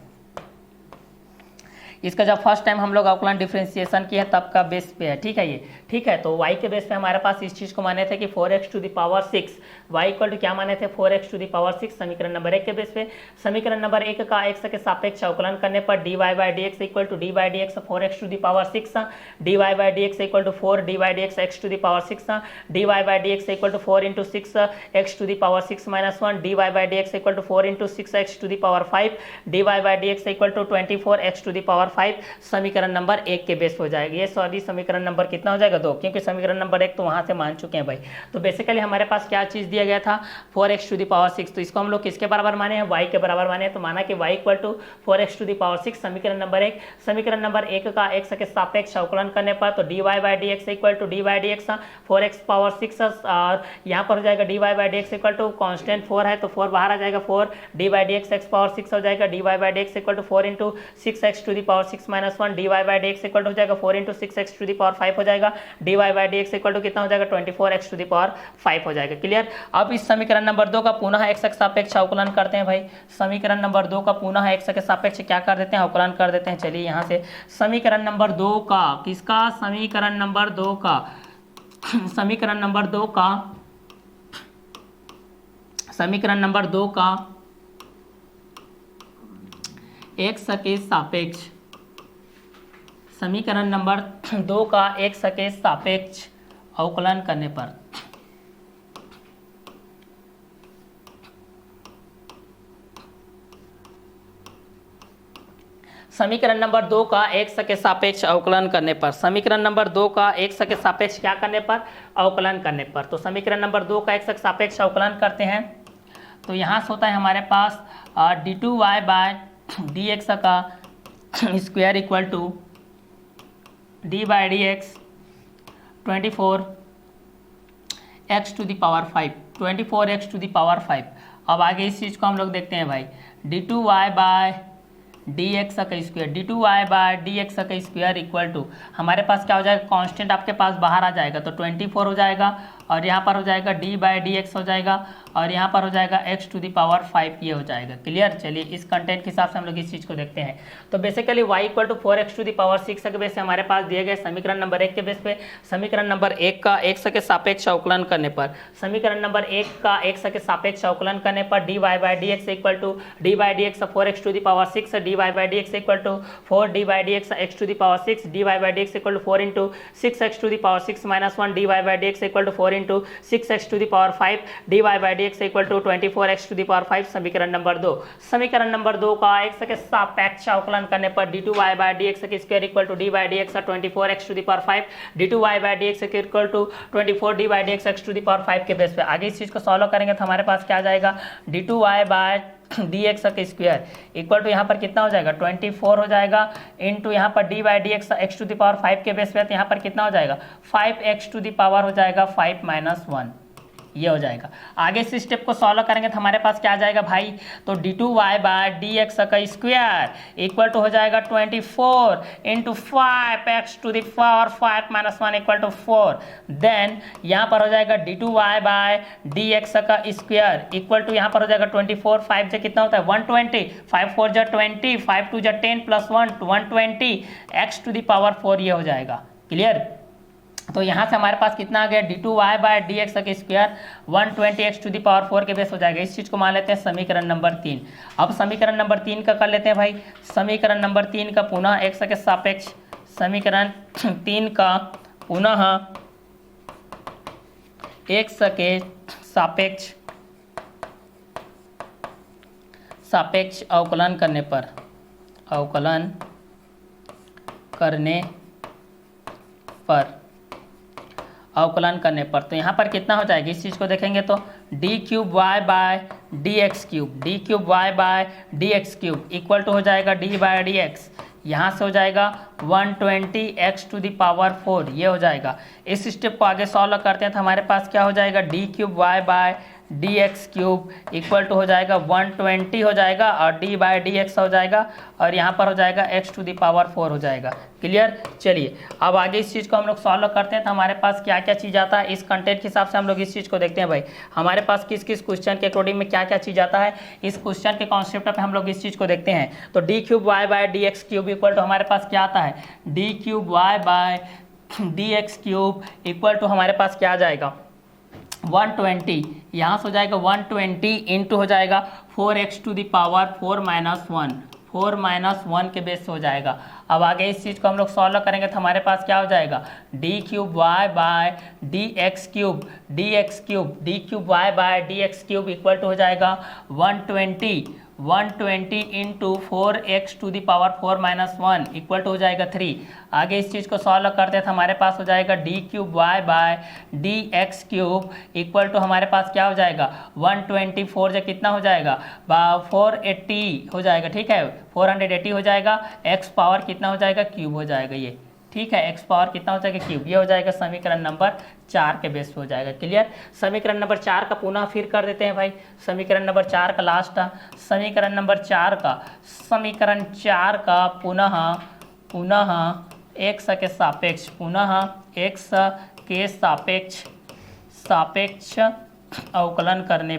इसका जब फर्स्ट टाइम हम लोग अवकलन डिफरेंशिएशन किया है तब का बेस पे है, ठीक है ये, ठीक है। तो y के बेस पे हमारे पास इस चीज़ को माने थे कि 4x to the power 6, y equal to क्या माने थे, 4x टू द पावर 6, समीकरण नंबर 1 के बेस पे, समीकरण नंबर 1 का x के सापेक्ष अवकलन करने पर dy by D x equal to D by D x 4x to the power 6, dy by D x equal to 4 d by D x x to the power 6, dy by D x equal to 4 into 6x to the power 6 minus 1, dy by D x equal to 4 into 6x to the power 5, dy by D x equal to 24x to the power 5, समीकरण number 1 के base हो जाएगा। ये sorry समीकरण number कितना हो जाएगा 2, क्योंकि समीकरण नंबर 1 तो वहां से मान चुके हैं भाई। तो बेसिकली हमारे पास क्या चीज दिया गया था, 4x टू द पावर 6, तो इसको हम लोग किसके बराबर माने हैं, y के बराबर माने हैं। तो माना कि y equal to 4x to the power 6, समीकरण नंबर 1, समीकरण नंबर 1 का x के सापेक्ष अवकलन करने पर, तो dy by D x equal to D by D x 4x power 6, और यहाँ पर हो जाएगा dy by D x equal to constant 4 है तो 4 बाहर आ जाएगा, 4 d by D x x power 6 हो जाएगा, dy by D x equal to 4 into 6x to the power 6 minus 1, dy by D x equal to हो जाएगा 4 into 6x to the power 5 हो जाएगा, dy by D x equal to कितना हो जाएगा 24x to the power 5 हो जाएगा। Clear. अब इस समीकरण नंबर 2 का पुनः x के सापेक्ष अवकलन करते हैं भाई। समीकरण नंबर 2 का पुनः x के सापेक्ष क्या कर देते हैं, अवकलन कर देते हैं। चलिए यहाँ से समीकरण नंबर 2 का, किसका, समीकरण नंबर 2 का, समीकरण नंबर 2 का, समीकरण नंबर 2 का x के सापेक्ष, समीकरण नंबर 2 का x के सापेक्ष अवकलन करने पर, समीकरण नंबर 2 का x के सापेक्ष अवकलन करने पर, समीकरण नंबर 2 का x के सापेक्ष क्या करने पर, अवकलन करने पर। तो समीकरण नंबर 2 का x के सापेक्ष अवकलन करते हैं तो यहाँ से होता है हमारे पास d2y बाय डी एक्स का square equal to D by D x 24x to the power 5, 24x to the power 5। अब आगे इस चीज़ को हम लोग देखते हैं भाई, d2y बाय डी एक्स का square, d to y by D x का स्क्वायर इक्वल टू, हमारे पास क्या हो जाएगा, कांस्टेंट आपके पास बाहर आ जाएगा तो 24 हो जाएगा, और यहाँ पर हो जाएगा डी बाय डी एक्स हो जाएगा, और यहाँ पर हो जाएगा एक्स टू द पावर 5 ये हो जाएगा। क्लियर। चलिए इस कंटेंट के हिसाब से हम लोग इस चीज़ को देखते हैं। तो basically y equal to 4x to the power 6 के बेस से हमारे पास दिए गए समीकरण नंबर 1 के बेस पे, समीकरण नंबर 1 का x के सापेक्ष अवकलन करने पर, समीकरण नंबर 1 का x के सापेक्ष अवकलन करने पर dy by D x equal to D by D x 4x to the power 6, d Y by D x equal to 4 d by D x x to the power 6, d Y by D x equal to 4 into 6x to the power 6 minus 1, D Y by D x equal to 4 into 6x to the power 5, d Y by D x equal to 24x to the power 5। समीकरण number 2, समीकरण number 2 का x के सापेक्ष अवकलन करने पर d2y by dx के square equal to d by dx 24x to the power 5, d2y by dx equal to 24d by dx x to the power 5 के बेस पे आगे इस चीज को सॉल्व करेंगे तो हमारे पास क्या आ जाएगा, d2y बाय dx का स्क्वायर इक्वल टू यहाँ पर कितना हो जाएगा 24 हो जाएगा, इनटू यहाँ पर d by D x x to the power 5 के बेस पे, तो यहाँ पर कितना हो जाएगा 5x टू द पावर हो जाएगा 5 माइनस 1 ये हो जाएगा। आगे इस स्टेप को सॉल्व करेंगे तो हमारे पास क्या आ जाएगा भाई, तो d2y बाय dx का स्क्वायर इक्वल टू हो जाएगा 24 into 5x to the power 5 minus 1 equal to 4, then यहाँ पर हो जाएगा d2y बाय dx का स्क्वायर इक्वल टू यहाँ पर हो जाएगा 24, 5 से कितना होता है 120, 5 4 जा 20, 5 2 जा 10 plus 1 120 x to the power 4 ये हो जाएगा। क्लियर। तो यहाँ से हमारे पास कितना आ गया, d2y बाय dx का square 120x to the power 4 के बेस हो जाएगा। इस चीज़ को मान लेते हैं समीकरण नंबर 3। अब समीकरण नंबर 3 का कर लेते हैं भाई, समीकरण नंबर 3 का पुनः x के सापेक्ष, समीकरण 3 का पुनः x के सापेक्ष अवकलन करने पर, अवकलन करने पर तो यहाँ पर कितना हो जाएगा, इस चीज़ को देखेंगे तो D cube Y by D x cube, d cube Y by D x cube equal to हो जाएगा डी बाय डी एक्स, यहाँ से हो जाएगा 120x टू द पावर 4 ये हो जाएगा। इस स्टेप को आगे सॉल्व करते हैं तो हमारे पास क्या हो जाएगा, D cube Y by D x cube equal to हो जाएगा 120 हो जाएगा, और डी बाई डी एक्स हो जाएगा, और यहाँ पर हो जाएगा एक्स टू द पावर 4 हो जाएगा। क्लियर। चलिए अब आगे इस चीज़ को हम लोग सॉल्व करते हैं तो हमारे पास क्या क्या चीज़ आता है, इस कंटेंट के हिसाब से हम लोग इस चीज़ को देखते हैं भाई, हमारे पास किस किस क्वेश्चन के अकॉर्डिंग में क्या क्या चीज़ आता है, इस क्वेश्चन के कॉन्सेप्ट पे हम लोग इस चीज़ को देखते हैं। तो D cube Y by D x cube equal to हमारे पास क्या आता है, d cube Y by D x cube equal to हमारे पास क्या आ जाएगा 120, यहाँ से हो जाएगा 120 इंटू हो जाएगा 4x to the power 4 minus 1 के बेस से हो जाएगा। अब आगे इस चीज़ को हम लोग सॉल्व करेंगे तो हमारे पास क्या हो जाएगा, D cube Y by D x cube d cube Y by D x cube equal to हो जाएगा 120 into 4x to the power 4 minus 1 equal to हो जाएगा 3। आगे इस चीज़ को सॉल्व करते हैं तो हमारे पास हो जाएगा D cube Y by D x cube equal to हमारे पास क्या हो जाएगा 124 जो कितना हो जाएगा 480 हो जाएगा। ठीक है 480 हो जाएगा, एक्स पावर कितना हो जाएगा क्यूब हो जाएगा ये। ठीक है एक्स पावर कितना हो जाएगा क्यूब, ये हो जाएगा समीकरण नंबर 4 के बेस पे हो जाएगा। क्लियर। समीकरण नंबर 4 का पुनः फिर कर देते हैं भाई, समीकरण नंबर 4 का लास्ट, समीकरण नंबर 4 का पुनः x के सापेक्ष, सापेक्ष अवकलन करने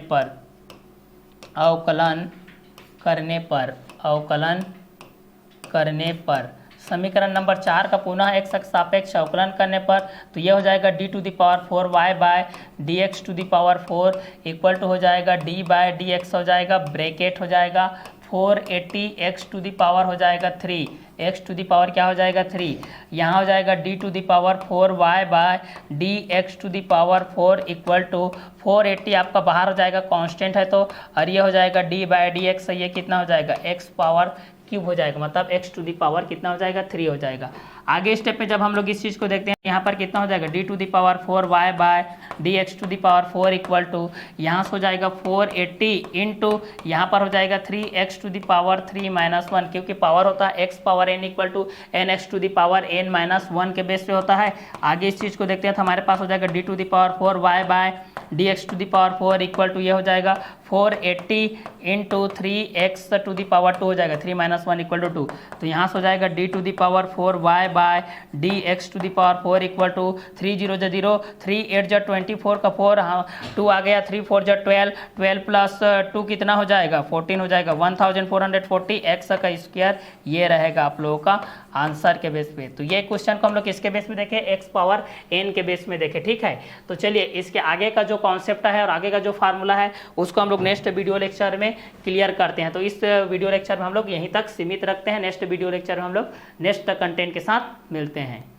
पर समीकरण नंबर 4 का पुनः x के सापेक्ष अवकलन करने पर तो ये हो जाएगा d to the power 4 y by D x to the power 4 equal to हो जाएगा d बाय डी एक्स हो जाएगा, ब्रैकेट हो जाएगा 480 x टू द पावर हो जाएगा 3, x टू द पावर क्या हो जाएगा 3, यहाँ हो जाएगा d to the power 4 y by D x to the power 4 equal to 480 आपका बाहर हो जाएगा कांस्टेंट है तो, और ये हो जाएगा d बाय डी एक्स, ये कितना हो जाएगा x पावर क्यूब हो जाएगा, मतलब x टू द पावर कितना हो जाएगा 3 हो जाएगा। आगे स्टेप पे जब हम लोग इस चीज़ को देखते हैं यहाँ पर कितना हो जाएगा d⁴y bye dx⁴ equal to यहाँ से हो जाएगा 480 इंटू यहाँ पर हो जाएगा 3x⁻³ - 1, क्योंकि पावर होता है x power n equal to nx⁻n - 1 के बेस पे होता है। आगे इस चीज़ को देखते हैं तो हमारे पास हो जाएगा d⁴y bye dx⁴ equal to ये हो जाएगा 480 इंटू 3x⁻² हो जाएगा 3 - 1 इक्वल टू 2। तो यहाँ से हो जाएगा d⁴y bye dx⁴ equal to 3 0 0 3 8 24 का 4, हाँ 2 आ गया, 3 4 12 12 प्लस 2 कितना हो जाएगा 14 हो जाएगा 1440 x का स्क्वायर। ये रहेगा आप लोगों का आंसर के बेस पे। तो ये क्वेश्चन को हम लोग किसके बेस में देखें, x पावर n के बेस में देखें, ठीक है। तो चलिए इसके आगे का जो कॉन्सेप्ट है और आगे का जो फार्मूला है उसको हम लोग नेक्स्ट वीडियो लेक्चर में क्लियर करते हैं। तो इस वीडियो लेक्चर में हम लोग यहीं तक सीमित रखते हैं। नेक्स्ट वीडियो लेक्चर में हम लोग नेक्स्ट कंटेंट के साथ मिलते हैं।